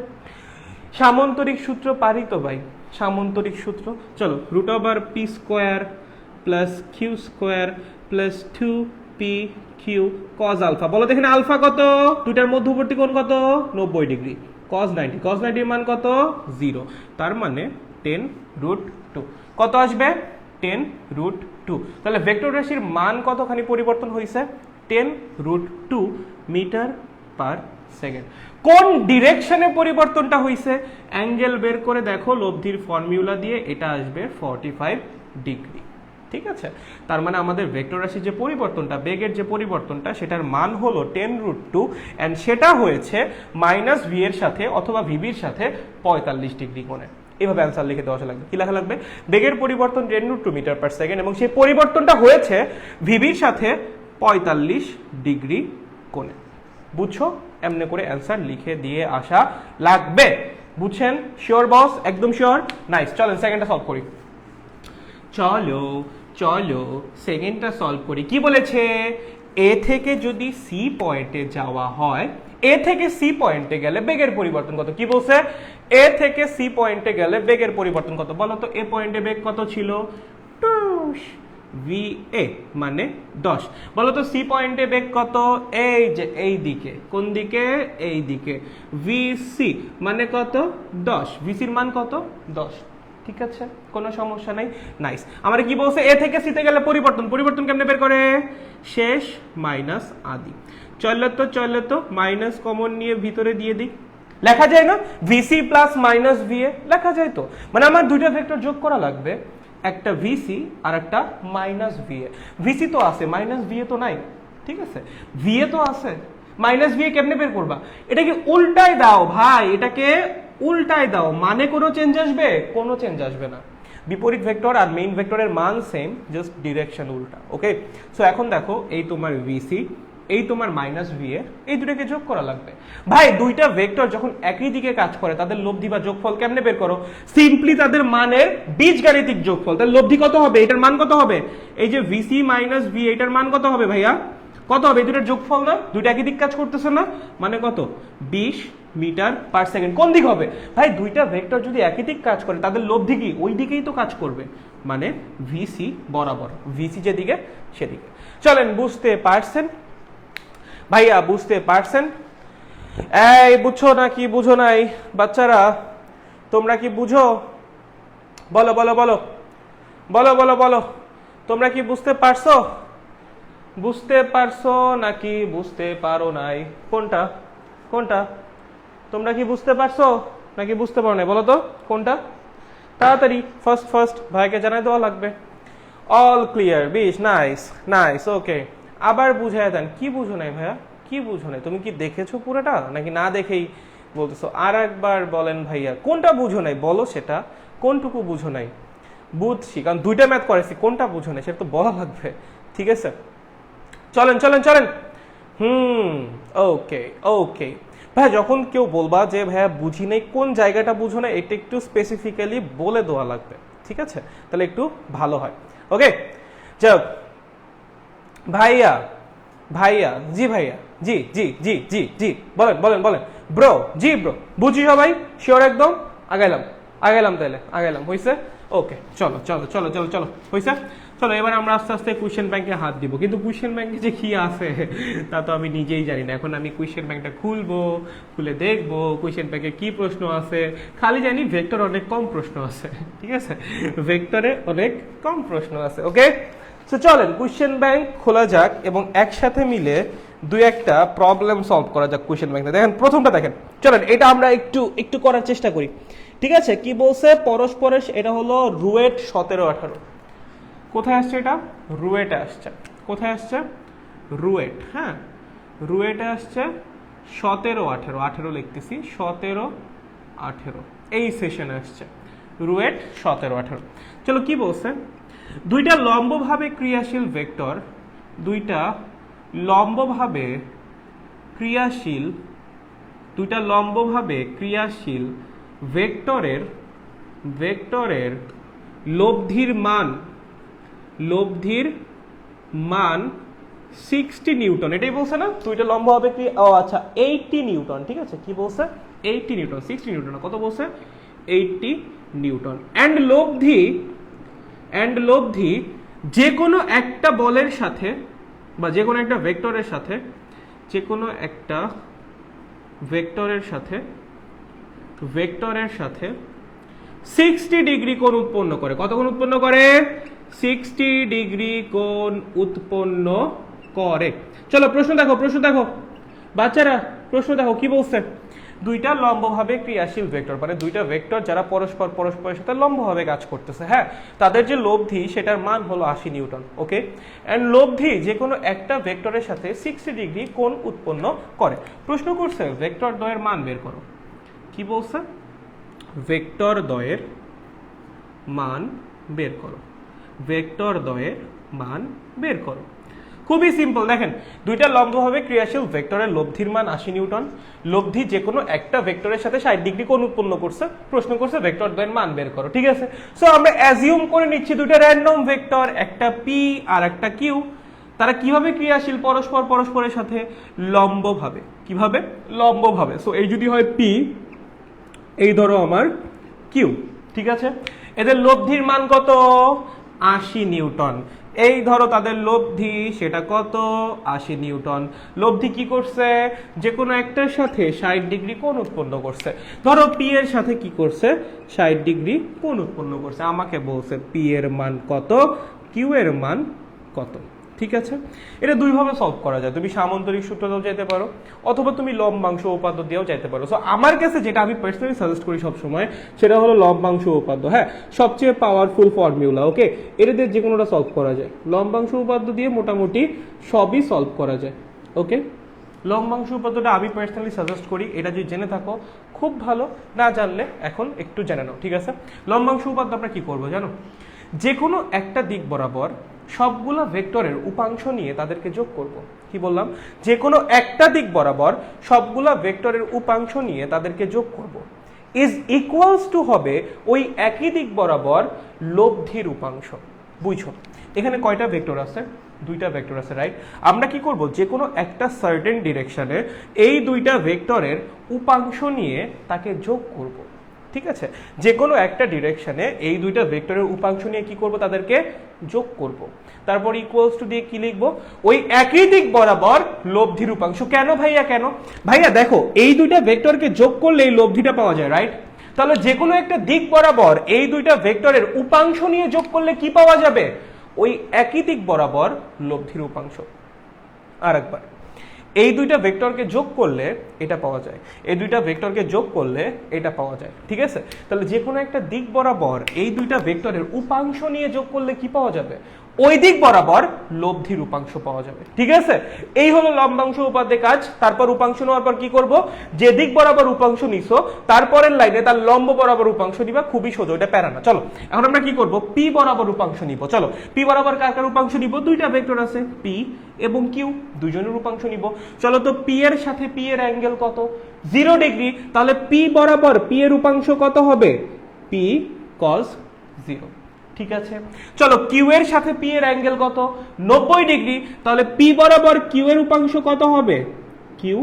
সামান্তরিক সূত্র পারি তো ভাই, সামান্তরিক সূত্র। চলো, root over P square plus Q square plus 2p Q cos alpha. বলো দেখেন আলফা কত? দুইটার মধ্যবর্তী কোণ কত? 90 ডিগ্রি। কজ 90, কজ 90 এর মান কত? 0। তার মানে 10√2 কত আসবে? 10√2। তাহলে ভেক্টর রাশির মান কতখানি পরিবর্তন হয়েছে? 10√2 মিটার পার সেকেন্ড। কোন ডিরেকশনে পরিবর্তনটা হয়েছে? অ্যাঙ্গেল বের করে দেখো লব্ধির ফর্মুলা দিয়ে, এটা আসবে 45 ডিগ্রি। ঠিক আছে, তার মানে আমাদের ভেক্টর রাশির যে পরিবর্তনটা, বেগের যে পরিবর্তনটা, সেটার মান হলো 10√2 এন্ড সেটা হয়েছে মাইনাস ভি এর সাথে অথবা ভিবির সাথে 45 ডিগ্রি কোণে। এইভাবে অ্যান্সার লিখে দেওয়া লাগবে। কি লেখা লাগবে? বেগের পরিবর্তন 10√2 মিটার পার সেকেন্ড এবং সেই পরিবর্তনটা হয়েছে ভিবির সাথে 45 ডিগ্রি কোণে। বুঝছো? এমনি করে অ্যান্সার লিখে দিয়ে আসা লাগবে। বুঝছেন? শিওর বস? একদম শিওর? নাইস। চলেন সেকেন্ডটা সলভ করি। চলো চলো সেকেন্ডটা সলভ করি। কি বলেছে? এ থেকে যদি সি পয়েন্টে যাওয়া হয়, এ থেকে সি পয়েন্টে গেলে বেগের পরিবর্তন কত? কি বলছে? এ থেকে সি পয়েন্টে গেলে বেগের পরিবর্তন কত? বলো তো, এ পয়েন্টে বেগ কত ছিল? ভি এ মানে 10। বলো তো সি পয়েন্টে বেগ কত? এই যে এই দিকে। কোন দিকে? এই দিকে। ভি সি মানে কত? 10। ভিসির মান কত? 10। ঠিক আছে, কোনো সমস্যা নাই। নাইস। আমার কি বলছে? এ থেকে সিতে গেলে পরিবর্তন, পরিবর্তন কেমনে বের করে? শেষ মাইনাস আদি। চলো তো মাইনাস কমন নিয়ে ভিতরে দিয়ে দিই। লেখা যায় না? ভিসি প্লাস মাইনাস ভিএ লেখা যায় তো। মানে আমার দুইটা ভেক্টর যোগ করা লাগবে, একটা ভিসি আর একটা মাইনাস ভিএ। ভিসি তো আছে, মাইনাস ভিএ তো নাই। ঠিক আছে, ভিএ তো আছে, মাইনাস ভিএ কেমনে বের করবা? এটাকে উল্টায় দাও ভাই, এটাকে উল্টায় দাও। মানে কোনো চেঞ্জ আসবে? কোনো চেঞ্জ আসবে না। বিপরীত ভেক্টর আর মেইন ভেক্টরের মান সেম, জাস্ট ডিরেকশন উল্টা। ওকে, সো এখন দেখো, এই তোমার ভিসি, এই তোমার মাইনাস ভিএ, এই দুটোকে যোগ করা লাগবে। ভাই দুইটা ভেক্টর যখন একই দিকে কাজ করে, তাদের লব্ধি বা যোগফল কেমনে বের করো? সিম্পলি তাদের মানের বীজগাণিতিক যোগফল। তাহলে লব্ধি কত হবে? এটার মান কত হবে? এই যে ভিসি মাইনাস ভি, এটার মান কত হবে ভাইয়া? কত হবে? এই দুটোর যোগফল না? দুইটা একই দিক কাজ করতেছে না? মানে কত? 20 মিটার পার সেকেন্ড। কোন দিক হবে ভাই? দুইটা ভেক্টর যদি একই দিক কাজ করে, তাদের লব্ধি কি ওই দিকেই তো কাজ করবে, মানে ভিসি বরাবর। ভিসি যেদিকে সেদিকে। চলেন, বুঝতে পারছেন ভাইয়া? বুঝতে পারছেন? এই বুঝছো নাকি বুঝো নাই? বাচ্চারা তোমরা কি বুঝো? বলো বলো বলো বলো বলো বলো, তোমরা কি বুঝতে পারছো? বুঝতে পারছো নাকি বুঝতে পারো নাই? কোনটা কোনটা? তোমরা কি বুঝতে পারছো নাকি বুঝতে পারো নাই? বলো তো কোনটা? তাড়াতাড়ি ফার্স্ট ভাইকে জানাই দেওয়া লাগবে। অল ক্লিয়ার, বেশ, নাইস নাইস। ওকে, আবার বুঝাই দেন। কি বুঝো নাই ভাইয়া? কি বুঝো নাই? তুমি কি দেখেছো পুরোটা নাকি না দেখেই বলতেছো? আর একবার বলেন ভাইয়া, কোনটা বুঝো নাই বলো, সেটা কোনটুকু বুঝো নাই? বুঝছি, কারণ দুইটা ম্যাথ করেছি, কোনটা বুঝো নাই সেটা তো বলা লাগবে। ঠিক আছে, চলেন চলেন চলেন। ওকে ওকে ভাইয়া, যখন কেউ বলবা যে ভাইয়া বুঝি নাই, কোন জায়গাটা বুঝো না, এটা একটু স্পেসিফিক্যালি বলে দেওয়া লাগবে। ঠিক আছে, তাহলে একটু ভালো হয়। ওকে, যাও ভাইয়া। ভাইয়া, জি ভাইয়া, জি জি জি জি জি, বলেন বলেন বলেন। ব্রো, জি ব্রো, বুঝি সবাই? শিওর একদম? আগাইলাম আগাইলাম, তাহলে আগাইলাম। হয়েছে? ওকে, চলো চলো চলো চলো চলো, হয়েছে? চলো এবার আমরা আস্তে আস্তে কোয়েশ্চেন ব্যাংকে হাত দিব। কিন্তু কোয়েশ্চেন ব্যাংকে যে কি আছে তা তো আমি নিজেই জানি না। এখন আমি কোয়েশ্চেন ব্যাংকটা খুলবো, খুলে দেখবো কোয়েশ্চেন ব্যাংকে কি প্রশ্ন আছে। খালি জানি ভেক্টর অনেক কম প্রশ্ন আছে। ঠিক আছে, ভেক্টরে অনেক কম প্রশ্ন আছে। ওকে, তো চলেন কোয়েশ্চেন ব্যাংক খোলা যাক এবং একসাথে মিলে দুই একটা প্রবলেম সলভ করা যাক কোয়েশ্চেন ব্যাংকে। দেখেন প্রথমটা দেখেন, চলেন এটা আমরা একটু একটু করার চেষ্টা করি। ঠিক আছে, কি বলছে? পরস্পরের, এটা হলো রুয়েট 17-18। কোথায় আসছে এটা? রুয়েটে আসছে। কোথায় আসছে? রুয়েট। হ্যাঁ, রুয়েটে আসছে 17-18, 18 লিখতেছি, 17-18 এই সেশনে আসছে রুয়েট 17-18। চলো কি বলছে? দুইটা লম্বভাবে ক্রিয়াশীল ভেক্টর, দুইটা লম্বভাবে ক্রিয়াশীল, দুইটা লম্বভাবে ক্রিয়াশীল ভেক্টরের ভেক্টরের লব্ধির মান, লব্ধির মান 60 নিউটন, এটাই বলছে না? তো এটা লম্ব হবে কি, ও আচ্ছা 80 নিউটন, ঠিক আছে। কি বলছে? 80 নিউটন, 60 নিউটন কত বলছে? 80 নিউটন। অ্যান্ড লব্ধি যে কোনো একটা বলের সাথে বা যে কোনো একটা ভেক্টরের সাথে, যে কোনো একটা ভেক্টরের সাথে 60 ডিগ্রি কোণ উৎপন্ন করে। কত কোণ উৎপন্ন করে? 60 ডিগ্রি কোণ উৎপন্ন করে। চলো প্রশ্ন দেখো বাচ্চারা, প্রশ্ন দেখো কি বলছে। দুইটা লম্বভাবে ক্রিয়াশীল ভেক্টর, মানে দুইটা ভেক্টর যারা পরস্পরের সাথে লম্বভাবে কাজ করতেছে, হ্যাঁ, তাদের যে লব্ধি সেটার মান হলো 80 নিউটন। ওকে, এন্ড লব্ধি যে কোনো একটা ভেক্টরের সাথে 60 ডিগ্রি কোণ উৎপন্ন করে। প্রশ্ন করছে ভেক্টর দ্বয়ের মান বের করো। কি বলছে? ভেক্টর দ্বয়ের মান বের করো। ভেক্টর দ্বয়ের মান বের করো। খুবই সিম্পল, দেখেন দুইটা লম্বভাবে ক্রিয়াশীল ভেক্টরের লব্ধির মান 80 নিউটন। লব্ধি যে কোনো একটা ভেক্টরের সাথে 60 ডিগ্রি কোণ উৎপন্ন করছে। প্রশ্ন করছে ভেক্টর দ্বয়ের মান বের করো, ঠিক আছে। সো আমরা অ্যাজিউম করে নিচ্ছি দুইটা র্যান্ডম ভেক্টর, একটা পি আর একটা কিউ, তারা কিভাবে ক্রিয়াশীল? পরস্পরের সাথে লম্বভাবে। কিভাবে? লম্বভাবে। সো এই যদি হয় পি, এই ধরো আমার কিউ, ঠিক আছে। এদের লব্ধির মান কত? 80 নিউটন। এই ধরো তাদের লব্ধি, সেটা কত? 80 নিউটন। লব্ধি কি করছে? যে কোনো একটার সাথে 60 ডিগ্রি কোণ উৎপন্ন করছে। ধরো পি এর সাথে কি করছে? 60 ডিগ্রি কোণ উৎপন্ন করছে। আমাকে বলছে পি এর মান কত, কিউ এর মান কত, ঠিক আছে। এটা দুইভাবে সলভ করা যায়। তুমি সামান্তরিক সূত্র দিয়েও যেতে পারো, অথবা তুমি লম্বাংশ উপপাদ্য দিয়েও যেতে পারো। সো আমার কাছে যেটা আমি পার্সোনালি সাজেস্ট করি সবসময়, সেটা হলো লম্বাংশ উপপাদ্য। হ্যাঁ, সবচেয়ে পাওয়ারফুল ফর্মুলা। ওকে, এটা দিয়ে যে কোনোটা সলভ করা যায়। লম্বাংশ উপপাদ্য দিয়ে মোটামুটি সবই সলভ করা যায়। ওকে, লম্বাংশ উপপাদ্যটা আমি পার্সোনালি সাজেস্ট করি। এটা যদি জেনে থাকো খুব ভালো, না জানলে এখন একটু জেনে নাও, ঠিক আছে। লম্বাংশ উপপাদ্য আমরা কি করবো জানো? যে কোনো একটা দিক বরাবর সবগুলো ভেক্টরের উপাংশ নিয়ে তাদেরকে যোগ করব। কি বললাম? যে কোনো একটা দিক বরাবর সবগুলো ভেক্টরের উপাংশ নিয়ে তাদেরকে যোগ করব। ইজ ইকুয়ালস টু হবে ওই একই দিক বরাবর লব্ধির উপাংশ। বুঝছো? এখানে কয়টা ভেক্টর আছে? দুইটা ভেক্টর আছে, রাইট। আমরা কি করব? যে কোনো একটা সার্টেন ডিরেকশনে এই দুইটা ভেক্টরের উপাংশ নিয়ে তাকে যোগ করব, ঠিক আছে। যে কোনো একটা ডিরেকশনে এই দুইটা ভেক্টরের উপাংশ নিয়ে কি করব? তাদেরকে যোগ করব। তারপর ইকুয়ালস টু দিয়ে কি লিখবো? ওই একই দিক বরাবর লব্ধির উপাংশ। কেন ভাইয়া, কেন ভাইয়া? দেখো এই দুইটা ভেক্টরকে যোগ করলে এই লব্ধিটা পাওয়া যায়, রাইট। তাহলে যে কোনো একটা দিক বরাবর এই দুইটা ভেক্টরের উপাংশ নিয়ে যোগ করলে কি পাওয়া যাবে? ওই একই দিক বরাবর লব্ধির উপাংশ। আর একবার, এই দুইটা ভেক্টরকে যোগ করলে এটা পাওয়া যায়, এই দুইটা ভেক্টরকে যোগ করলে এটা পাওয়া যায়, ঠিক আছে। তাহলে যে কোনো একটা দিক বরাবর এই দুইটা ভেক্টরের উপাংশ নিয়ে যোগ করলে কি পাওয়া যাবে? ওই দিক বরাবর লব্ধির উপাংশ পাওয়া যাবে, ঠিক আছে। এই হলো লম্বাংশ উপপাদ্যের কাজ। তারপর উপাংশ নেওয়ার পর কি করব? যে দিক বরাবর উপাংশ নিছো তারপরের লাইনে তার লম্ব বরাবর উপাংশ নিবা। খুবই সোজা, এটা প্যারা না। চলো এখন আমরা কি করব? পি বরাবর উপাংশ নিব। চলো পি বরাবর কার কার উপাংশ নিব? দুইটা ভেক্টর আছে পি এবং কিউ, দুইজনের উপাংশ নিব। চলো তো পি এর সাথে পি এর অ্যাঙ্গেল কত? 0 ডিগ্রি। তাহলে পি বরাবর পি এর উপাংশ কত হবে? পি cos 0, ঠিক আছে। চলো কিউ এর সাথে পি এর অ্যাঙ্গেল কত? 90 ডিগ্রি। তাহলে পি বরাবর কিউ এর উপাংশ কত হবে? কিউ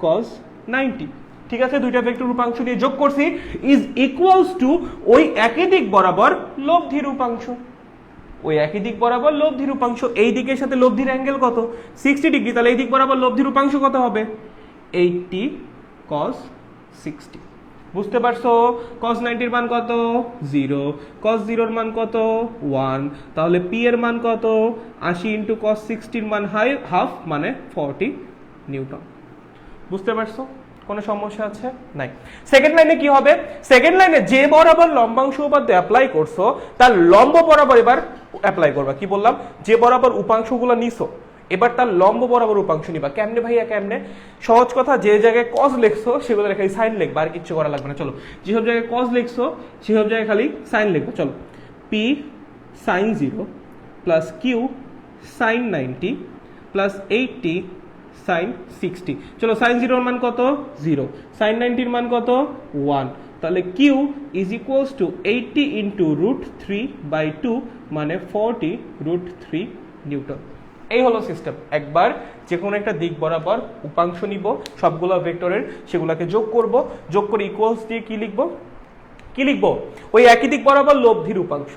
cos 90, ঠিক আছে। দুইটা ভেক্টর উপাংশ নিয়ে যোগ করছি, ইজ ইকুয়ালস টু ওই একই দিক বরাবর লব্ধির উপাংশ। ওই একই দিক বরাবর লব্ধির উপাংশ। এই দিকের সাথে লব্ধির অ্যাঙ্গেল কত? 60 ডিগ্রি। তাহলে এই দিক বরাবর লব্ধির উপাংশ কত হবে? 80 cos 60। বুঝতে পারছো? cos 90 এর মান কত? 0। cos 0 এর মান কত? 1। তাহলে p এর মান কত? 80 ইন্টু cos 60 এর মান হাফ, মানে 40 নিউটন। বুঝতে পারছো? কোনো সমস্যা আছে? নাই। সেকেন্ড লাইনে কি হবে? সেকেন্ড লাইনে যে বরাবর লম্বাংশ উপপাদ্য অ্যাপ্লাই করছো তার লম্ব বরাবর এবার অ্যাপ্লাই করবা। কি বললাম? যে বরাবর উপাংশগুলো নিছো এবার তার লম্ব বরাবর উপাংশ নিবা। কেমনে ভাইয়া, কেমনে? সহজ কথা, যে জায়গায় cos লিখছো সেগুলো খালি সাইন লিখবা, আর কিচ্ছু করা লাগবে না। চলো যেসব জায়গায় cos লিখছো সেসব জায়গায় খালি সাইন লিখবা। চলো p sin 0 plus q sin 90 plus 80 sin 60। চলো sin 0 এর মান কত? 0। sin 90 এর মান কত? 1। তাহলে q is equals two 80 into √3/2 মানে 40 √3 নিউটন। এই হলো সিস্টেম। একবার যে কোনো একটা দিক বরাবর উপাংশ নিব সবগুলো ভেক্টরের, সেগুলোকে যোগ করব, যোগ করে ইকুয়ালস দিয়ে কি লিখবো ওই একই দিক বরাবর লব্ধির উপাংশ।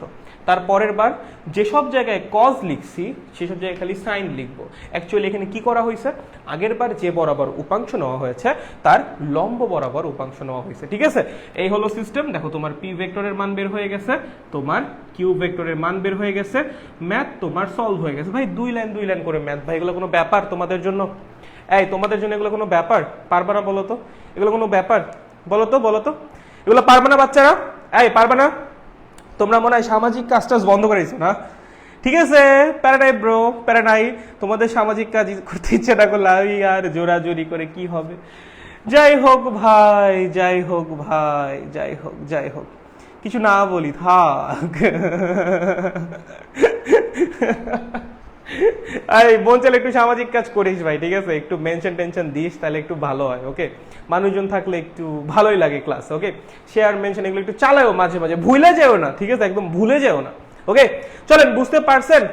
তারপরের বার যেসব জায়গায় কজ লিখছি সেসব জায়গায় খালি সাইন লিখবো। অ্যাকচুয়ালি এখানে কি করা হয়েছে, আগের বার যে বরাবর উপাংশ নেওয়া হয়েছে তার লম্ব বরাবর উপাংশ নেওয়া হয়েছে। ঠিক আছে, এই হলো সিস্টেম। দেখো তোমার পি ভেক্টরের মান বের হয়ে গেছে, তোমার কিউ ভেক্টরের মান বের হয়ে গেছে, ম্যাথ তোমার সলভ হয়ে গেছে। ভাই 2 লাইন করে ম্যাথ, ভাই এগুলো কোনো ব্যাপার তোমাদের জন্য? তোমাদের জন্য এগুলো কোনো ব্যাপার? পারবা না বলো তো? এগুলো কোনো ব্যাপার? বলো তো এগুলো পারবে না বাচ্চারা? পারবে না? তোমরা মনে হয় সামাজিক কাজটাজ বন্ধ করেছো না? ঠিক আছে, প্যারা নাই ব্রো, প্যারা নাই। তোমাদের সামাজিক কাজ করতে ইচ্ছে না করলে আর জোরাজোরি করে কি হবে? যাই হোক ভাই, যাই হোক, কিছু না বলি থাক। আরে বোন চলে একটু সামাজিক কাজ করিস ভাই, ঠিক আছে? একটু মেনশন টেনশন দিস, তাহলে একটু ভালো হয়। ওকে, মানুষজন থাকলে একটু ভালোই লাগে ক্লাস। ওকে, শেয়ার মেনশন এগুলো একটু চালাও মাঝে মাঝে, ভুলে যেও না, ঠিক আছে? একদম ভুলে যেও না। ওকে, চলেন, বুঝতে পারছেন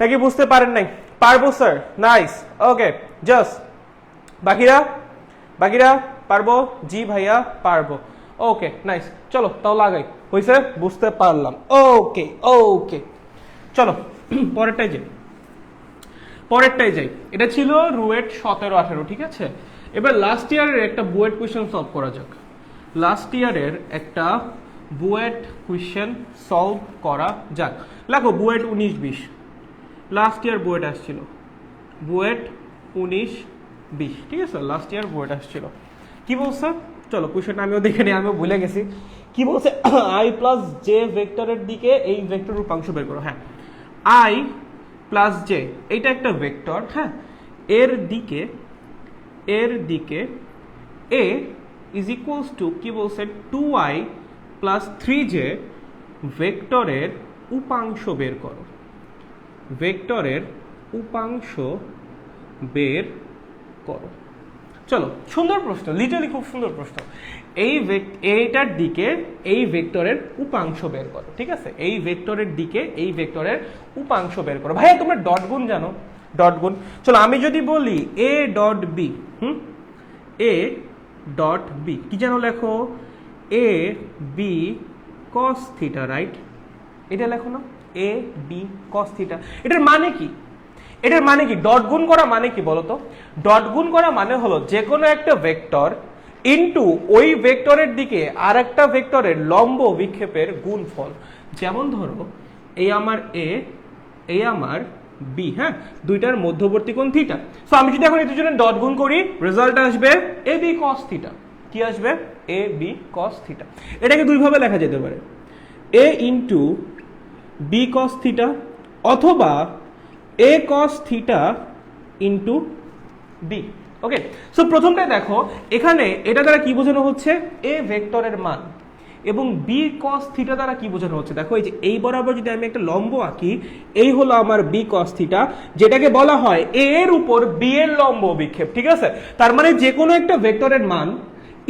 নাকি বুঝতে পারেন নাই? পারবো স্যার, নাইস। ওকে, জাস্ট বাকিরা পারবো? জি ভাইয়া পারবো। ওকে, নাইস। চলো তাও লাগাই, হয়েছে? বুঝতে পারলাম। ওকে, চলো পরেরটাই যাই। এটা ছিল রুয়েট 17-18, ঠিক আছে? এবার লাস্ট ইয়ারের একটা বুয়েট কোয়েশ্চেন সলভ করা যাক। লাস্ট ইয়ারের একটা বুয়েট কোয়েশ্চেন সলভ করা যাক। দেখো বুয়েট 19-20, লাস্ট ইয়ার বুয়েট আসছিল, বুয়েট 19-20, ঠিক আছে? লাস্ট ইয়ার বুয়েট আসছিল। কি বলছে চলো কোয়েশ্চেনটা আমিও দেখে নিই, আমিও ভুলে গেছি। কি বলছে? আই প্লাস জে ভেক্টরের দিকে এই ভেক্টর উপাংশ বের করো। হ্যাঁ, আই প্লাস জে, এইটা একটা ভেক্টর। হ্যাঁ, এর দিকে এ ইজ ইকুয়ালস টু কি বলছে, 2i প্লাস 3j ভেক্টরের উপাংশ বের করো। ভেক্টরের উপাংশ বের করো। চলো, সুন্দর প্রশ্ন, লিটারালি খুব সুন্দর প্রশ্ন। এইটার দিকে এই ভেক্টরের উপাংশ বের করো, ঠিক আছে? এই ভেক্টরের দিকে এই ভেক্টরের উপাংশ বের করো। ভাইয়া তোমরা ডট গুণ জানো? ডট গুণ, চলো আমি যদি বলি A dot B, A dot B কি জানো? লেখো A B cos theta, right? এটা লেখো না, এ বি কস থিটা। এটার মানে কি? ডট গুণ করা মানে কি বলতো? ডট গুণ করা মানে হলো যে কোনো একটা ভেক্টর ইনটু ওই ভেক্টরের দিকে আর একটা ভেক্টরের লম্ব বিক্ষেপের গুণফল। যেমন ধরো এই আমার এ, এই আমার বি, হ্যাঁ, দুইটার মধ্যবর্তী কোণ থিটা। সো আমি যদি এখন এই দুজনের ডট গুণ করি, রেজাল্ট আসবে এ বি কস থিটা। কি আসবে? এ বি কস থিটা। এটাকে দুইভাবে লেখা যেতে পারে, এ ইন্টু বি কস থিটা অথবা এ কস থিটা ইন্টু বি। ওকে, সো প্রথমটা দেখো, এখানে এটা দ্বারা কি বোঝানো হচ্ছে? এ ভেক্টরের মান। এবং বি কস থিটা দ্বারা কি বোঝানো হচ্ছে? দেখো এই যে এই বরাবর যদি আমি একটা লম্ব আঁকি, এই হলো আমার বি কস থিটা, যেটাকে বলা হয় এ এর উপর বি এর লম্ব বিক্ষেপ, ঠিক আছে? তার মানে যে কোনো একটা ভেক্টরের মান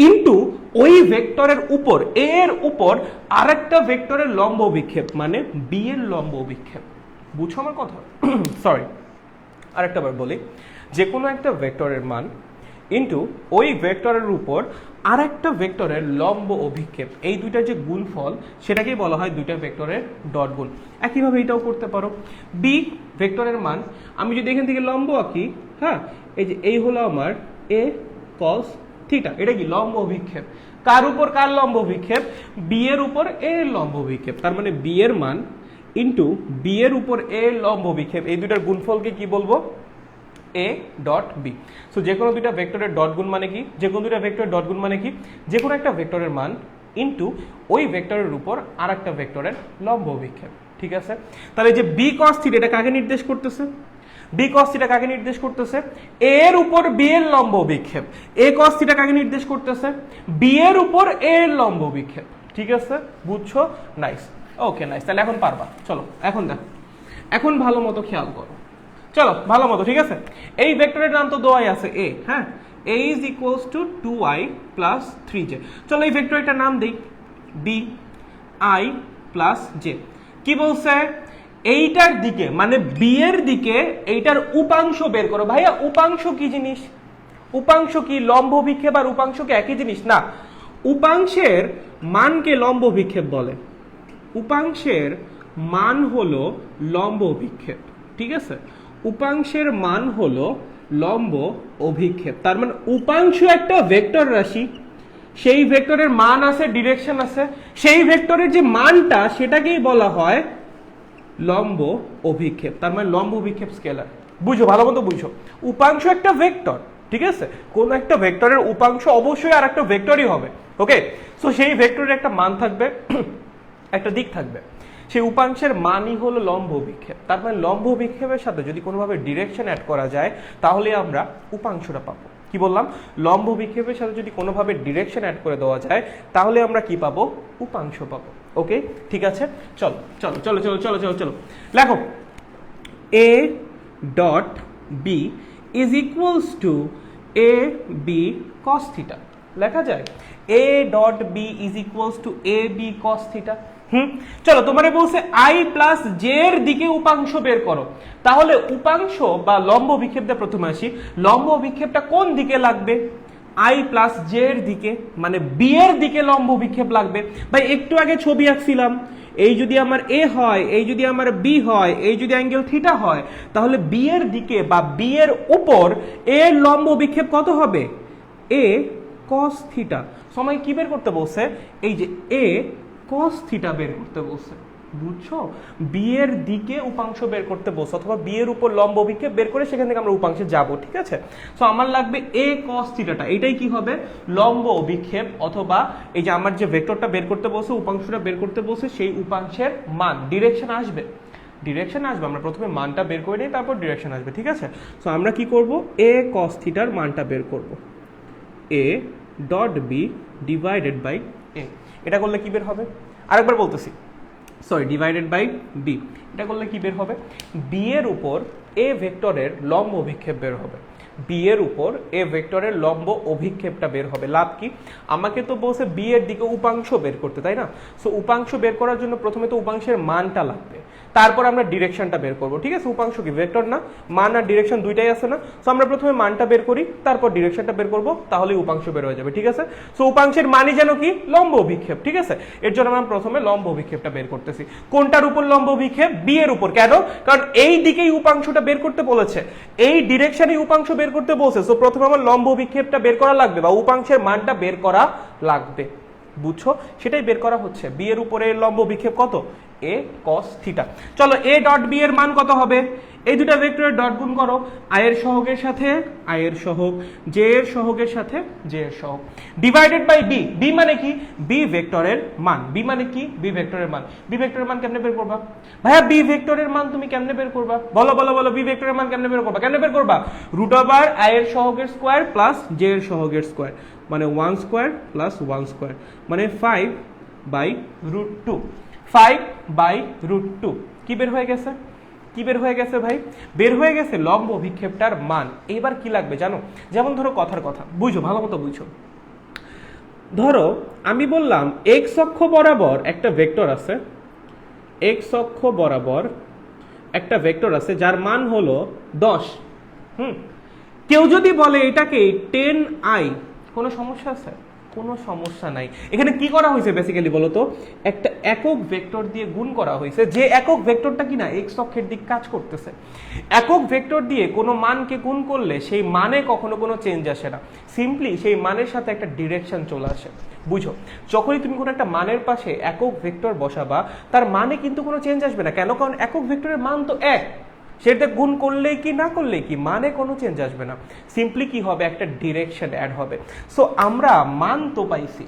ইনটু ওই ভেক্টরের উপর, এ এর উপর আরেকটা ভেক্টরের লম্ব বিক্ষেপ, মানে বি এর লম্ব বিক্ষেপ। বুঝছো আমার কথা? সরি, আরেকটা বার বলি, যে কোনো একটা ভেক্টরের মান ইনটু ওই ভেক্টরের উপর আরেকটা ভেক্টরের লম্ব অভিক্ষেপ, এই দুইটা যে গুণফল সেটাকেই বলা হয় দুইটা ভেক্টরের ডট গুণ। একইভাবে এটাও করতে পারো, বি ভেক্টরের মান আমি যদি এখান থেকে লম্ব আঁকি, হ্যাঁ, এই যে এই হলো আমার এ কস থিটা, এটা কি লম্ব অভিক্ষেপ? কার উপর কার লম্ব অভিক্ষেপ? বি এর উপর এ এর লম্ব অভিক্ষেপ। তার মানে বি এর মান ইন্টু বি এর উপর এ এর লম্ব বিক্ষেপ, এই দুইটার গুণফলকে কি বলবো? এ ডট বি। সো যে কোনো দুইটা ভেক্টরের ডট গুণ মানে কি? যে কোনো দুইটা ভেক্টরের ডট গুণ মানে কি? যে কোনো একটা ভেক্টরের মান ইন্টু ওই ভেক্টরের উপর আর একটা ভেক্টরের লম্ব বিক্ষেপ, ঠিক আছে? তাহলে যে বি কস থিটা এটা কাকে নির্দেশ করতেছে? বি কস থিটা কাকে নির্দেশ করতেছে? এ এর উপর বি এর লম্ব বিক্ষেপ। এ কস থিটা কাকে নির্দেশ করতেছে? বি এর উপর এ এর লম্ব বিক্ষেপ, ঠিক আছে? বুঝছো? নাইস, ওকে, নাইস। তাহলে এখন পারবা। চলো এখন দেখো, এখন ভালো মতো খেয়াল করো, চলো ভালো মতো, ঠিক আছে? এই ভেক্টরের নাম তো দেওয়াই আছে এ, হ্যাঁ, A is equals to 2i plus 3j। চলো এই ভেক্টরের নাম দেই, বি আই প্লাস জে। কি বলছে? এইটার দিকে মানে বি এর দিকে এইটার উপাংশ বের করো। ভাইয়া উপাংশ কি জিনিস? উপাংশ কি লম্ব বিক্ষেপ আর উপাংশ কি একই জিনিস? না, উপাংশের মানকে লম্ব বিক্ষেপ বলে। উপাংশের মান হলো লম্ব অভিক্ষেপ, ঠিক আছে? উপাংশের মান হলো লম্ব অভিক্ষেপ। তার মানে উপাংশ একটা ভেক্টর রাশি, সেই ভেক্টরের মান আছে, ডিরেকশন আছে, সেই ভেক্টরের যে মানটা সেটাকেই বলা হয় লম্ব অভিক্ষেপ। তার মানে লম্ব অভিক্ষেপ স্কেলার। বুঝো, ভালো মতো বুঝো। উপাংশ একটা ভেক্টর, ঠিক আছে? কোন একটা ভেক্টরের উপাংশ অবশ্যই আর একটা ভেক্টরই হবে। ওকে, সো সেই ভেক্টরের একটা মান থাকবে, একটা দিক থাকবে, সেই উপাংশের মানই হলো লম্ব অভিক্ষেপ। তার মানে লম্ব অভিক্ষেপের সাথে যদি কোনোভাবে ডিরেকশন অ্যাড করা যায় তাহলে আমরা উপাংশটা পাবো। কি বললাম? লম্ব বিক্ষেপের সাথে যদি কোনোভাবে ডিরেকশন অ্যাড করে দেওয়া যায় তাহলে আমরা কি পাবো? উপাংশ পাবো। ওকে, ঠিক আছে, চলো চলো চলো চলো চলো চলো চলো লেখো A dot B is equals to A B cos theta. লেখা যায় A dot B is equals to A B cos theta. চলো, তোমারে বলছে আই প্লাস জে এর দিকে উপাংশ বের করো। তাহলে উপাংশ বা লম্ব বিক্ষেপটা প্রথমে আসি। লম্ব বিক্ষেপটা কোন দিকে লাগবে? আই প্লাস জে এর দিকে, মানে বি এর দিকে লম্ব বিক্ষেপ লাগবে। ভাই একটু আগে ছবি আঁকছিলাম, এই যদি আমার এ হয়, এই যদি আমার বি হয়, এই যদি অ্যাঙ্গেল থিটা হয়, তাহলে বি এর দিকে বা বি এর উপর এর লম্ব বিক্ষেপ কত হবে? এ কস থিটা। সময় কি বের করতে বলছে? এই যে এ কস থিটা বের করতে বলছে। বুঝছো? বি এর দিকে উপাংশ বের করতে বলছে, অথবা বি এর উপর লম্ব অভিক্ষেপ বের করে সেখান থেকে আমরা উপাংশে যাব, ঠিক আছে? সো আমার লাগবে এ কস থিটাটা, এটাই কি হবে? লম্ব অভিক্ষেপ, অথবা এই যে আমার যে ভেক্টরটা বের করতে বলছে, উপাংশটা বের করতে বলছে, সেই উপাংশের মান, ডিরেকশন আসবে। ডিরেকশন আসবে, আমরা প্রথমে মানটা বের করে নিই, তারপর ডিরেকশন আসবে, ঠিক আছে? সো আমরা কি করব? এ কস থিটার মানটা বের করব। A dot B divided by A. এটা করলে কি বের হবে? আরেকবার বলতেছি, সরি, ডিভাইডেড বাই বি। এটা করলে কি বের হবে? বি এর উপর এ ভেক্টরের লম্ব অভিক্ষেপ বের হবে। বি এর উপর এ ভেক্টরের লম্ব অভিক্ষেপটা বের হবে। লাভ কি? আমাকে তো বলছে বি এর দিকে উপাংশ বের করতে, তাই না? সো উপাংশ বের করার জন্য প্রথমে তো উপাংশের মানটা লাগবে, তারপর আমরা ডিরেকশনটা বের করব, ঠিক আছে? উপাংশ কি ভেক্টর না? মান আর ডিরেকশন দুইটাই আছে না? সো আমরা প্রথমে মানটা বের করি, তারপর ডিরেকশনটা বের করব, তাহলে উপাংশ বের হয়ে যাবে, ঠিক আছে? সো উপাংশের মানই যেন কি? লম্ব অভিক্ষেপ, ঠিক আছে? এর জন্য আমরা প্রথমে লম্ব অভিক্ষেপটা বের করতেছি। কোনটার উপর লম্ব অভিক্ষেপ? বি এর উপর। কেন? কারণ এই দিকেই উপাংশটা বের করতে বলেছে, এই ডিরেকশনে উপাংশ বের করতে বলছে। সো প্রথমে আমার লম্ব অভিক্ষেপটা বের করা লাগবে, বা উপাংশের মানটা বের করা লাগবে। বুঝছো? সেটাই বের করা হচ্ছে। বি এর উপরে লম্ব বিক্ষেপ কত? এ কস থিটা। চলো, এ ডট বি এর মান কত হবে? এই দুটা ভেক্টরের ডট গুণ করো, আই এর সহগের সাথে আই এর সহগ, জে এর সহগের সাথে জে এর সহগ, ডিভাইডেড বাই বি। বি মানে কি? বি ভেক্টরের মান। বি মানে কি? বি ভেক্টরের মান। বি ভেক্টরের মান কেমনে বের করবা? ভাইয়া বি ভেক্টরের মান তুমি কেমনে বের করবা? বলো বলো বলো, বি ভেক্টরের মান কেমনে বের করবা? কেমনে বের করবা? রুট ওভার আই এর সহগের স্কোয়ার প্লাস জে এর সহগের স্কোয়ার, মানে 1 স্কোয়ার প্লাস 1 স্কোয়ার, মানে 5 বাই রুট 2। 5 বাই রুট 2 কি বের হয়ে গেছে? কি বের হয়ে গেছে ভাই? বের হয়ে গেছে লম্ব অভিক্ষেপটার মান। এবার কি লাগবে জানো? যেমন ধরো, কথার কথা বুঝো, ভালো মতো বুঝো। ধরো আমি বললাম এক্স অক্ষ বরাবর একটা ভেক্টর আছে, এক্স অক্ষ বরাবর একটা ভেক্টর আছে যার মান হলো 10। কেউ যদি বলে এটাকে 10i, কোনো সমস্যা আছে? কোনো সমস্যা নাই। এখানে কি করা হয়েছে বেসিক্যালি বলো তো? একটা একক ভেক্টর দিয়ে গুণ করা হয়েছে, যে একক ভেক্টরটা কিনা এক্স অক্ষের দিক কাজ করতেছে। একক ভেক্টর দিয়ে কোনো মানকে গুণ করলে সেই মানে কখনো কোনো চেঞ্জ আসে না, সিম্পলি সেই মানের সাথে একটা ডিরেকশন চলে আসে। বুঝো, যখনই তুমি কোনো একটা মানের পাশে একক ভেক্টর বসাবা তার মানে কিন্তু কোনো চেঞ্জ আসবে না। কেন? কারণ একক ভেক্টরের মান তো এক, সেটা গুণ করলেই কি না করলেই কি, মানে কোনো চেঞ্জ আসবে না। সিম্পলি কি হবে? একটা ডিরেকশন অ্যাড হবে। সো আমরা মান তো পাইছি,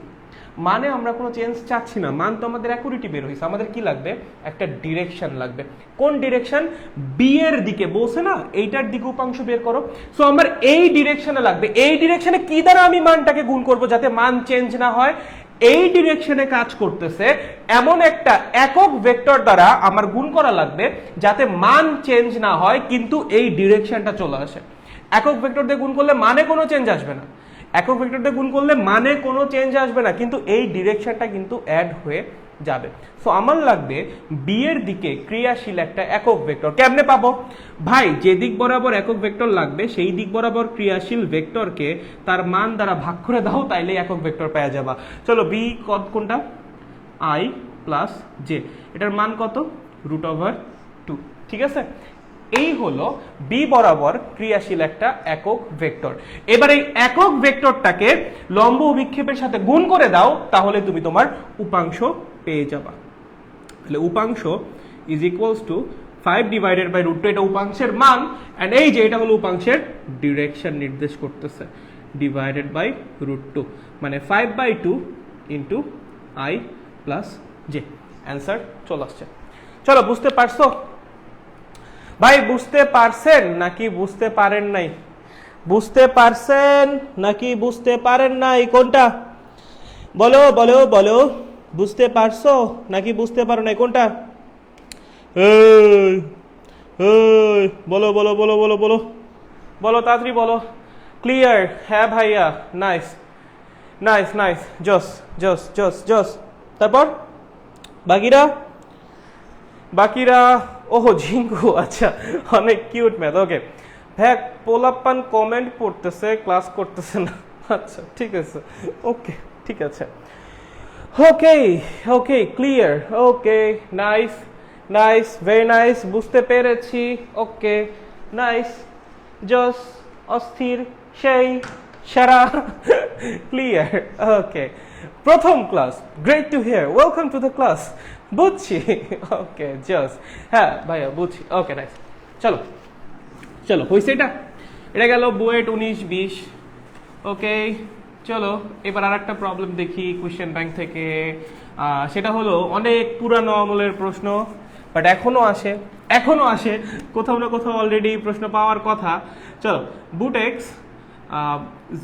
মানে আমরা কোনো চেঞ্জ চাচ্ছি না, মান তো আমাদের অ্যাকুরেটি বের হয়েছে। আমাদের কি লাগবে? একটা ডিরেকশন লাগবে। কোন ডিরেকশন? বি এর দিকে বলছে না, এইটার দিকে উপাংশ বের করো। সো আমার এই ডিরেকশনে লাগবে। এই ডিরেকশনে কি দ্বারা আমি মানটাকে গুণ করব যাতে মান চেঞ্জ না হয়? এই ডিরেকশনে কাজ করতেছে এমন একটা একক ভেক্টর দ্বারা আমার গুণ করা লাগবে যাতে মান চেঞ্জ না হয় কিন্তু এই ডিরেকশনটা চলে আসে। একক ভেক্টর দিয়ে গুণ করলে মানে কোনো চেঞ্জ আসবে না, একক ভেক্টর দিয়ে গুণ করলে মানে কোনো চেঞ্জ আসবে না, কিন্তু এই ডিরেকশনটা কিন্তু অ্যাড হয়ে যাবে। সো আমার লাগবে বি এর দিকে ক্রিয়াশীল একটা একক ভেক্টর। কেমনে পাবো ভাই? যে দিক বরাবর একক ভেক্টর লাগবে সেই দিক বরাবর ক্রিয়াশীল ভেক্টরকে তার মান দ্বারা ভাগ করে দাও, তাইলে একক ভেক্টর পাওয়া যাবা। চলো বি কোনটা? আই প্লাস জে, এটার মান কত? √2। ঠিক আছে, এই হলো বি বরাবর ক্রিয়াশীল একটা একক ভেক্টর। এবার এই একক ভেক্টরটাকে লম্ব অভিক্ষেপের সাথে গুণ করে দাও, তাহলে তুমি তোমার উপাংশ পেয়ে যাবা। তাহলে উপাংশ ইজ ইকুয়ালস টু 5/√2, এটা উপাংশের মান, এন্ড এই যে এটা হলো উপাংশের ডিরেকশন নির্দেশ করতেছে, /√2 মানে 5/2 into I plus J. Answer চলে আসছে। চলো, বুঝতে পারছো ভাই? বুঝতে পারছেন নাকি বুঝতে পারেন নাই? বুঝতে পারছেন নাকি বুঝতে পারেন নাই? কোনটা বলো বলো বলো, বুঝতে পারছো নাকি বুঝতে পারো নাই? কোনটা? বলো বলো বলো বলো বলো বলো, তাড়াতাড়ি বলো। ক্লিয়ার? হ্যাঁ ভাইয়া, নাইস নাইস নাইস, জস জস জস জস। তারপর বাকিরা বাকিরা ওহো ঝিঙ্কু, আচ্ছা, অনেক কিউট ম্যাথ। ওকে হ্যাঁ, পোলাপান কমেন্ট পড়তেছে, ক্লাস করতেছে না। আচ্ছা ঠিক আছে, ওকে ঠিক আছে। Okay okay clear, okay nice nice, very nice, বুঝতে পেরেছি। ওকে নাইস, জস, অস্থির, সেই, সারা, ক্লিয়ার। ওকে, প্রথম class, great two here, welcome to the class. বুঝছি, ওকে জস, হ্যাঁ ভাইয়া বুঝছি। ওকে নাইস, চলো চলো, হয়েছে এটা। এটা গেল বুয়েট 19-20। ওকে চলো, এবার আর একটা প্রবলেম দেখি কোয়েশ্চেন ব্যাংক থেকে। সেটা হলো অনেক পুরানো আমলের প্রশ্ন, বাট এখনো আসে কোথাও না কোথাও অলরেডি প্রশ্ন পাওয়ার কথা। চলো, বুটেক্স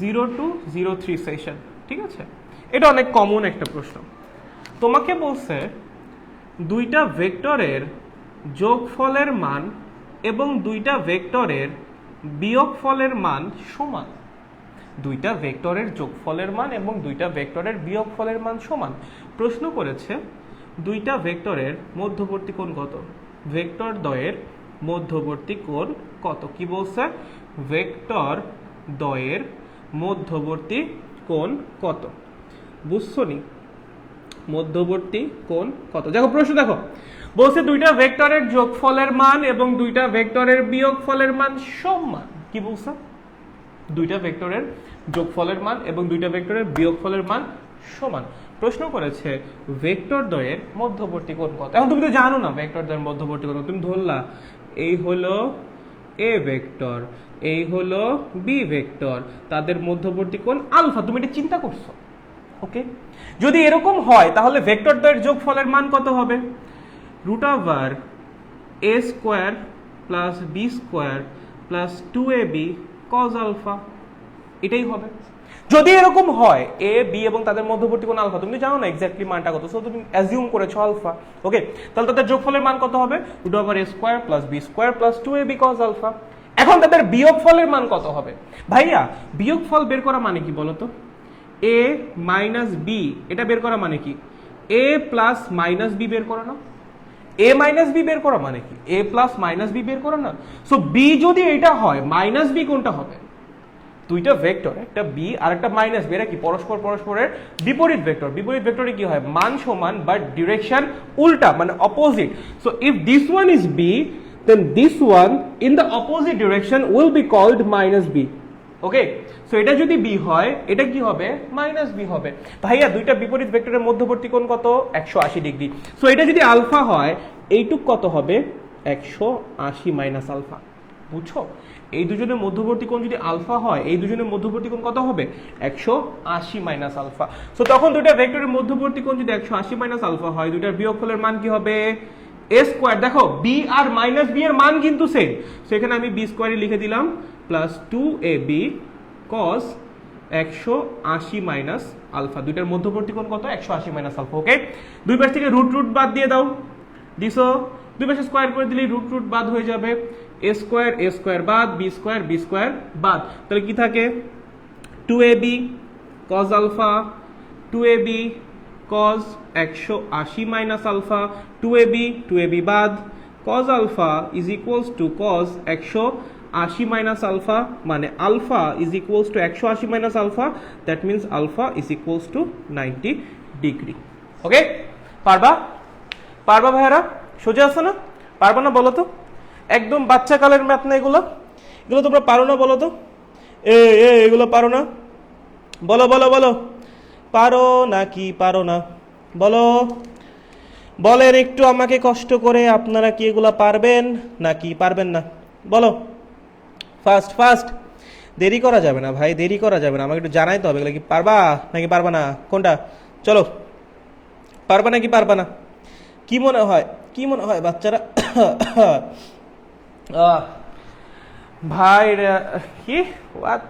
0203 সেশন, ঠিক আছে? এটা অনেক কমন একটা প্রশ্ন। তোমাকে বলছে দুইটা ভেক্টরের যোগফলের মান এবং দুইটা ভেক্টরের বিয়োগফলের মান সমান। দুইটা ভেক্টরের যোগফলের মান এবং দুইটা ভেক্টরের বিয়োগফলের মান সমান। প্রশ্ন করেছে দুইটা ভেক্টরের মধ্যবর্তী কোণ কত? ভেক্টর দ্বয়ের মধ্যবর্তী কোণ কত? কি বলছে? ভেক্টর দ্বয়ের মধ্যবর্তী কোণ কত? বুঝছো নি? মধ্যবর্তী কোণ কত? দেখো প্রশ্ন দেখো, বলছে দুইটা ভেক্টরের যোগফলের মান এবং দুইটা ভেক্টরের বিয়োগফলের মান সমান। কি বলছে? দুইটা ভেক্টরের যোগফলের মান এবং দুইটা ভেক্টরের বিয়োগফলের মান সমান। প্রশ্ন করেছে ভেক্টর দ্বয়ের মধ্যবর্তী কোণ কত? এখন তুমি তো জানো না ভেক্টর দ্বয়ের মধ্যবর্তী কোণ। তুমি ধরলা এই হলো এ ভেক্টর, এই হলো বি ভেক্টর, তাদের মধ্যবর্তী কোণ আলফা। তুমি এটা চিন্তা করছো? ওকে, যদি এরকম হয় তাহলে ভেক্টর দ্বয়ের যোগফলের মান কত হবে? √a² plus b² plus 2ab cos alpha, এটাই হবে। যদি এরকম হয় এ বি এবং তাদের মধ্যবর্তী কোণ আলফা, তুমি জানো না এক্স্যাক্টলি মানটা কত, সো তুমি অ্যাজিউম করেছো আলফা। ওকে, তাহলে তাদের যোগফলের মান কত হবে? √a² plus b² plus 2ab cos alpha. এখন তাদের বিয়োগফলের মান কত হবে? ভাইয়া বিয়োগফল বের করা মানে কি বলো তো? a মাইনাস বি, এটা বের করা মানে কি? a প্লাস মাইনাস বি বের করা না? a মাইনাস বি বের করা মানে কি? a প্লাস মাইনাস বি বের করা না? সো বি যদি এটা হয়, মাইনাস বি কোনটা হবে? দুইটা ভেক্টর, একটা বি আর একটা মাইনাস বি, এরা কি পরস্পরের বিপরীত ভেক্টর। বিপরীত ভেক্টরে কি হয়? মান সমান বাট ডিরেকশন উল্টা, মানে opposite. So if this one is B, then this one in the opposite direction will be called minus b. Okay, so এটা যদি বি হয়, এটা কি হবে? মাইনাস বি হবে। ভাইয়া দুইটা বিপরীত ভেক্টরের মধ্যবর্তী কোণ কত? 180 ডিগ্রি। সো এটা যদি আলফা হয়, এইটুক কত হবে? 180 মাইনাস আলফা। বুঝছো? এই দুজনের মধ্যবর্তী কোণ যদি আলফা হয়, এই দুজনের মধ্যবর্তী কোণ কত হবে? 180 মাইনাস আলফা। সো তখন দুইটা ভেক্টরের মধ্যবর্তী কোণ যদি 180 মাইনাস আলফা হয়, দুইটার বিয়োগফলের মান কি হবে? a²। দেখো বি আর মাইনাস বি এর মান কিন্তু সেম, সো এখানে আমি b² লিখে দিলাম plus 2ab cos 180 minus alpha. দুইটার মধ্যবর্তী কোণ কত? 180 মাইনাস আলফা। ওকে, দুই পাশ থেকে রুট বাদ দিয়ে দাও, দিছো, দুই পাশে স্কয়ার করে দিলেই রুট বাদ হয়ে যাবে। a² বাদ, b² বাদ, তাহলে কি থাকে? 2ab cos alpha, 2ab cos 180 minus alpha 2ab 2ab বাদ cos alpha is equals to cos 180 minus alpha মানে alpha is equals to 180 minus alpha, that means alpha is equals to 90 degree. Okay, পারবা পারবা ভাইয়ারা? সোজা আছে না? পারবা না বলো তো? একদম বাচ্চা কালের ম্যাথ না এগুলো? এগুলো তোমরা পারো না বলো তো? এগুলো পারো না? বলো বলো বলো, পারো নাকি পারো না বলো? বলেন একটু আমাকে কষ্ট করে, আপনারা কি এগুলা পারবেন নাকি পারবেন না? বলো ফাস্ট ফাস্ট, দেরি করা যাবে না ভাই, দেরি করা যাবে না, আমাকে একটু জানাই তো হবে এগুলো কি পারবা নাকি পারবা না, কোনটা? চলো, পারবা নাকি পারবা না? কি মনে হয়, কি মনে হয় বাচ্চারা? ভাই কি হোয়াট?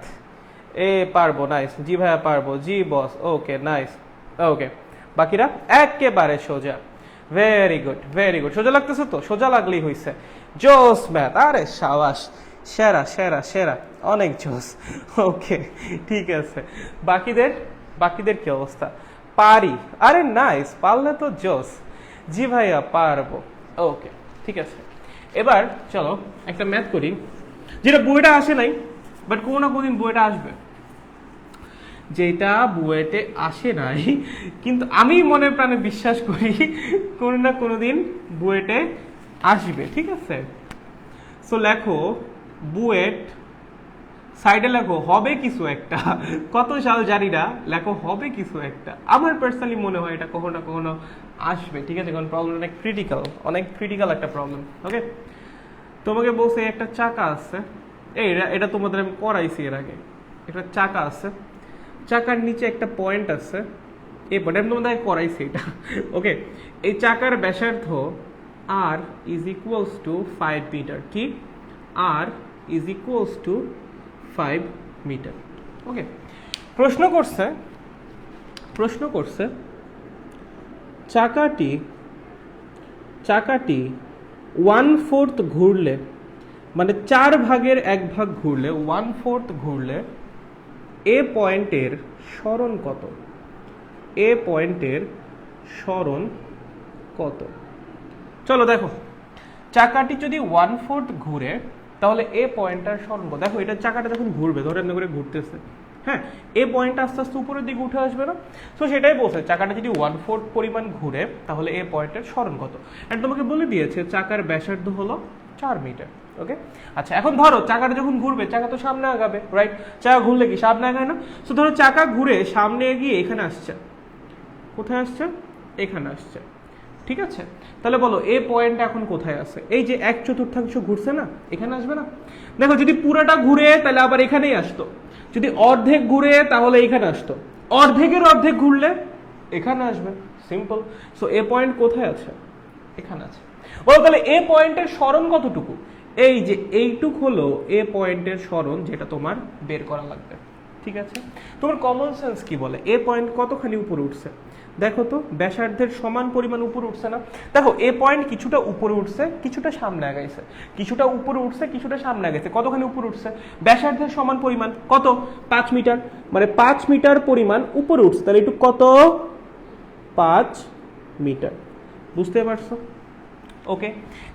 পারবো, নাইস। জি ভাইয়া পারবো, জি বস, ওকে নাইস, ওকে। বাকিরা একেবারে সোজা, ভেরি গুড ভেরি গুড। সোজা লাগতেছে তো? সোজা লাগলেই হইছে। জোস ম্যাথ, আরে সাবাস, সেরা সেরা সেরা, অনেক জোস। ওকে ঠিক আছে, বাকিদের বাকিদের কি অবস্থা? পারি, আরে নাইস, পারলে তো জোস। জি ভাইয়া পারবো, ওকে ঠিক আছে। এবার চলো একটা ম্যাথ করি, যেটা বইটা আসে নাই, বাট কোনো না কোনোদিন বইটা আসবে। যেটা বুয়েটে আসে নাই, কিন্তু আমি মনে প্রাণে বিশ্বাস করি কোনো না কোনোদিন বুয়েটে আসবে, ঠিক আছে? সো লেখো বুয়েট, সাইডে লেখো হবে কিছু একটা, কত সাল জানি না, লেখো হবে কিছু একটা। আমার পার্সোনালি মনে হয় এটা কখনো না কখনো আসবে, ঠিক আছে? কারণ প্রবলেম অনেক ক্রিটিক্যাল একটা প্রবলেম। ওকে, তোমাকে বলছে একটা চাকা আছে, এটা তোমাদের আমি করাইছি এর আগে। একটা চাকা আছে, চাকার নিচে একটা পয়েন্ট আছে, এই পয়েন্ট আমি তোমাদের করাইছি এটা। ওকে, এই চাকার ব্যাসার্ধ আর ইজ ইকুয়ালস টু 5 মিটার। কি? আর ইজ ইকুয়ালস টু 5 মিটার। ওকে, প্রশ্ন করছে চাকাটি 1/4 ঘুরলে, মানে 4 ভাগের 1 ভাগ ঘুরলে, 1/4 ঘুরলে এ পয়েন্টের সরণ কত? এ পয়েন্টের সরণ কত? চলো দেখো, চাকাটি যদি 1/4 ঘুরে তাহলে এ পয়েন্টটার সরণ কত? দেখো এটা চাকাটা যখন ঘুরবে, ধরে এমনি করে ঘুরতেছে, হ্যাঁ, এ পয়েন্টটা আস্তে আস্তে উপরের দিকে উঠে আসবে না? তো সেটাই বলছে, চাকাটা যদি 1/4 পরিমাণ ঘুরে তাহলে এ পয়েন্টের সরণ কত। এন্ড তোমাকে বলে দিয়েছে চাকার ব্যাসার্ধ হলো 4 মিটার। ওকে, আচ্ছা এখন ধরো চাকাটা যখন ঘুরবে, চাকা তো সামনে আগাবে, রাইট? চাকা ঘুরলে কি সামনে আগায় না? তো ধরো চাকা ঘুরে সামনে এগিয়ে এখানে আসছে, কোথায় আসছে? এখানে আসছে, ঠিক আছে? তাহলে বলো এ পয়েন্ট এখন কোথায় আছে? এই যে 1/4 ঘুরছে না, এখানে আসবে না? দেখো যদি পুরোটা ঘুরে তাহলে আবার এখানেই আসতো, যদি অর্ধেক ঘুরে তাহলে এখানে আসতো, অর্ধেকের অর্ধেক ঘুরলে এখানে আসবে, সিম্পল। সো এ পয়েন্ট কোথায় আছে? এখানে আছে। বলো তাহলে এ পয়েন্টের সরণ কতটুকু? এই যে এইটুক হলো এ পয়েন্টের সরণ, যেটা তোমার বের করা লাগবে, ঠিক আছে? তোমার কমন সেন্স কি বলে এ পয়েন্ট কতখানি উপরে উঠছে? দেখো তো, ব্যাসার্ধের সমান পরিমাণ উপরে উঠছে না? দেখো এ পয়েন্ট কিছুটা উপরে উঠছে, কিছুটা সামনে আগাইছে, কিছুটা উপরে উঠছে, কিছুটা সামনে আগাইছে, কতখানি উপরে উঠছে? ব্যাসার্ধের সমান পরিমাণ কত? 5 মিটার, মানে 5 মিটার পরিমাণ উপরে উঠছে, তাহলে একটু কত? 5 মিটার। বুঝতে পারছো? ওকে,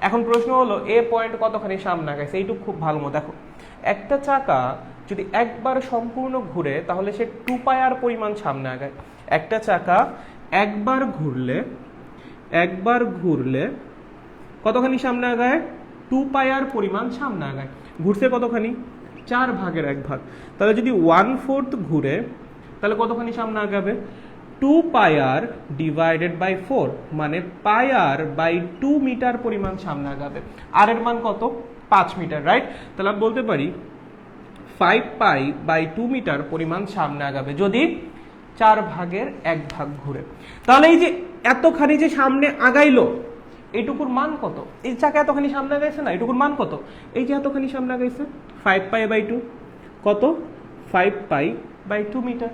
এখন প্রশ্ন হলো এ পয়েন্ট কতখানি সামনে আগাইছে, এইটুকু খুব ভালো মতো দেখো। একটা চাকা যদি একবার সম্পূর্ণ ঘুরে তাহলে সে 2 পায়ার পরিমাণ সামনে আগায়। একটা চাকা একবার ঘুরলে কতখানি সামনে আগায়? 2 পায়ার পরিমাণ সামনে আগায়। ঘুরছে কতখানি? 4 ভাগের 1 ভাগ। তাহলে যদি 1/4 ঘুরে তাহলে কতখানি সামনে আগাবে? 2 পায়ার ডিভাইডেড বাই 4, মানে পায়ার বাই 2 মিটার পরিমাণ সামনে আগাবে। আর এর মান কত? 5 মিটার, রাইট? তাহলে আমি বলতে পারি 5 পাই বাই 2 মিটার পরিমাণ সামনে আগাবে যদি 4 ভাগের 1 ভাগ ঘুরে। তাহলে এই যে এতখানি যে সামনে আগাইলো, এইটুকুর মান কত? এই চাকা এতখানি সামনে আগাইছে না, এইটুকুর মান কত? এই যে এতখানি সামনে আগাইছে, 5 পাই বাই 2, কত? 5 পাই বাই 2 মিটার।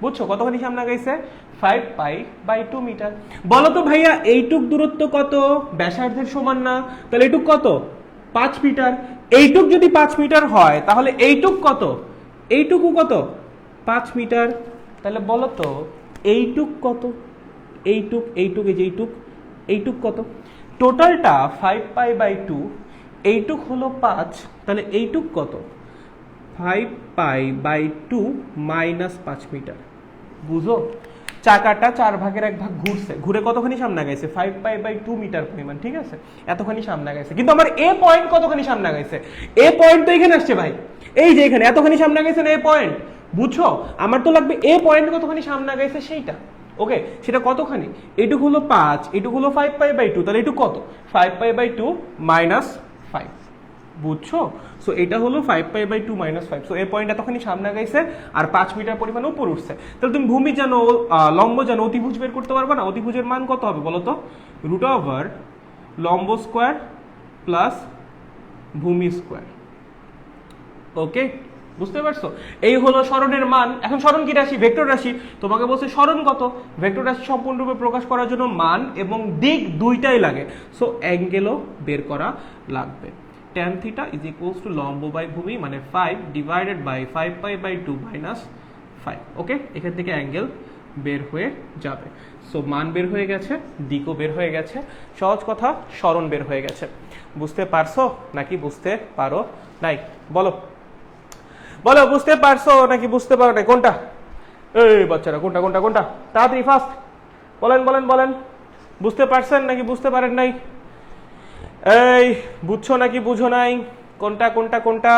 বুঝছো কতখানি সামনে আগাইছে? 5 পাই বাই 2 মিটার। বলো তো ভাইয়া এইটুক দূরত্ব কত? ব্যাসার্ধের সমান না? তাহলে এইটুক কত? 5 মিটার। এইটুক যদি 5 মিটার হয় তাহলে এইটুক কত? এইটুকু কত? 5 মিটার। তাহলে বলো তো এইটুক কত? এইটুক এইটুক এই যে এইটুক, এইটুক কত? টোটালটা 5π/2, এইটুক হলো 5, তাহলে এইটুক কত? 5π/2 মাইনাস 5 মিটার। বুঝো, চাকাটা 4 ভাগের 1 ভাগ ঘুরছে, ঘুরে কতখানি সামনে গেছে? 5π/2 মিটার পরিমাণ, ঠিক আছে? এতখানি সামনে গেছে। কিন্তু আমার এ পয়েন্ট কতখানি সামনে গেছে? এ পয়েন্ট তো এখানে আসছে ভাই, এই যে এখানে এতখানি সামনে গেছে না এ পয়েন্ট, বুঝছো? আমার তো লাগবে এ পয়েন্ট কতখানি সামনে গেছে সেইটা। ওকে, সেটা কতখানি? এটুক হলো 5, এটুক হলো 5π/2, তাহলে এটুক কত? 5π/2 মাইনাস 5, বুঝছো? সো এটা হলো 5π/2 মাইনাস 5। সো এই পয়েন্ট এতখানি সামনে গেছে আর 5 মিটার পরিমাণ উপর উঠছে। তাহলে তুমি ভূমি জানো, লম্ব জানো, অতিভুজ বের করতে পারবে না? অতিভুজের মান কত হবে বলো তো? রুট ওভার লম্ব স্কোয়ার প্লাস ভূমি স্কোয়ার। ওকে, বুঝতে পারছো? এই হলো সরণের মান। এখন সরণ কি রাশি? ভেক্টর রাশি। তোমাকে বলছে সরণ কত? ভেক্টর রাশি সম্পূর্ণরূপে প্রকাশ করার জন্য মান এবং দিক দুইটাই লাগে। সো অ্যাঙ্গেলও বের করা লাগবে। tan theta is equals two লম্ব বাই ভূমি, মানে 5 ডিভাইডেড বাই 5π/2 মাইনাস 5। ওকে, এখান থেকে অ্যাঙ্গেল বের হয়ে যাবে। সো মান বের হয়ে গেছে, দিকও বের হয়ে গেছে, সহজ কথা সরণ বের হয়ে গেছে। বুঝতে পারছো নাকি বুঝতে পারো নাই? বলো বলো, বুঝতে পারছো নাকি বুঝতে পারো নাই? কোনটা? এই বাচ্চারা, কোনটা কোনটা কোনটা? তাড়াতাড়ি ফাস্ট বলেন বলেন বলেন। বুঝতে পারছেন নাকি বুঝতে পারেন নাই? এই বুঝছো নাকি বুঝো নাই? কোনটা কোনটা কোনটা?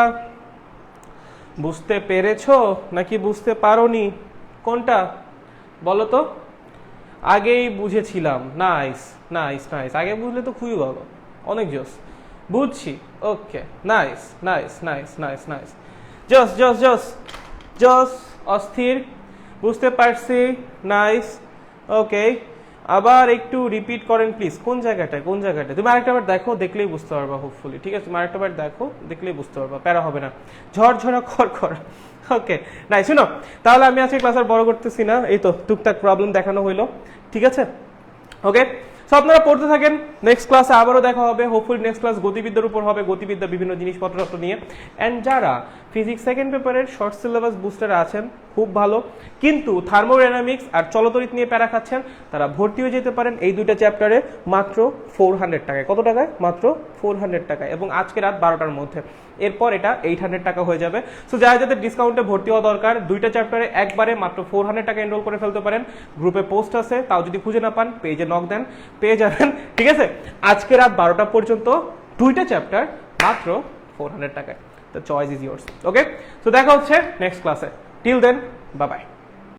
বুঝতে পেরেছো নাকি বুঝতে পারোনি? কোনটা বলো তো? আগেই বুঝেছিলাম। নাইস নাইস নাইস, আগে বুঝলে তো খুবই ভালো, অনেক জোস। বুঝছি, okay, nice nice nice nice nice, জস জস জস জস, অস্থির, বুঝতে পারছি, নাইস। ওকে, আবার একটু রিপিট করেন প্লিজ। কোন জায়গাটায় কোন জায়গাটায়? তুমি আরেকটা বার দেখো, দেখলেই বুঝতে পারবা হোপফুলি। ঠিক আছে, তুমি আরেকটা বার দেখো, দেখলেই বুঝতে পারবা, প্যারা হবে না। ঝরঝরা খর খর। ওকে, নাই শুনো, তাহলে আমি আজকে ক্লাস আর বড় করতেছি না, এই তো টুকটাক প্রবলেম দেখানো হইলো, ঠিক আছে? ওকে, সো আপনারা পড়তে থাকেন, নেক্সট ক্লাসে আবারও দেখা হবে। হোপফুলি নেক্সট ক্লাস গতিবিদ্যার উপর হবে, গতিবিদ্যা বিভিন্ন জিনিসপত্র নিয়ে। অ্যান্ড যারা ফিজিক্স সেকেন্ড পেপারের শর্ট সিলেবাস বুস্টারে আছেন, খুব ভালো, কিন্তু থার্মোডাইনামিক্স আর চলতরিৎ নিয়ে প্যারা খাচ্ছেন, তারা ভর্তি হয়ে যেতে পারেন এই দুইটা চ্যাপ্টারে মাত্র 400 টাকায়। কত টাকায়? মাত্র 400 টাকায়, এবং আজকে রাত 12টার মধ্যে। এরপর এটা 800 টাকা হয়ে যাবে। সো যারা যাদের ডিসকাউন্টে ভর্তি হওয়া দরকার, দুইটা চ্যাপ্টারে একবারে মাত্র 400 টাকা এনরোল করে ফেলতে পারেন। গ্রুপে পোস্ট আছে, তাও যদি খুঁজে না পান পেজে নক দেন, পেয়ে যাবেন। ঠিক আছে, আজকে রাত 12টা পর্যন্ত দুইটা চ্যাপ্টার মাত্র 400 টাকায়। The choice is yours. Okay, so দেখা হচ্ছে নেক্সট ক্লাসে। Till then, bye by.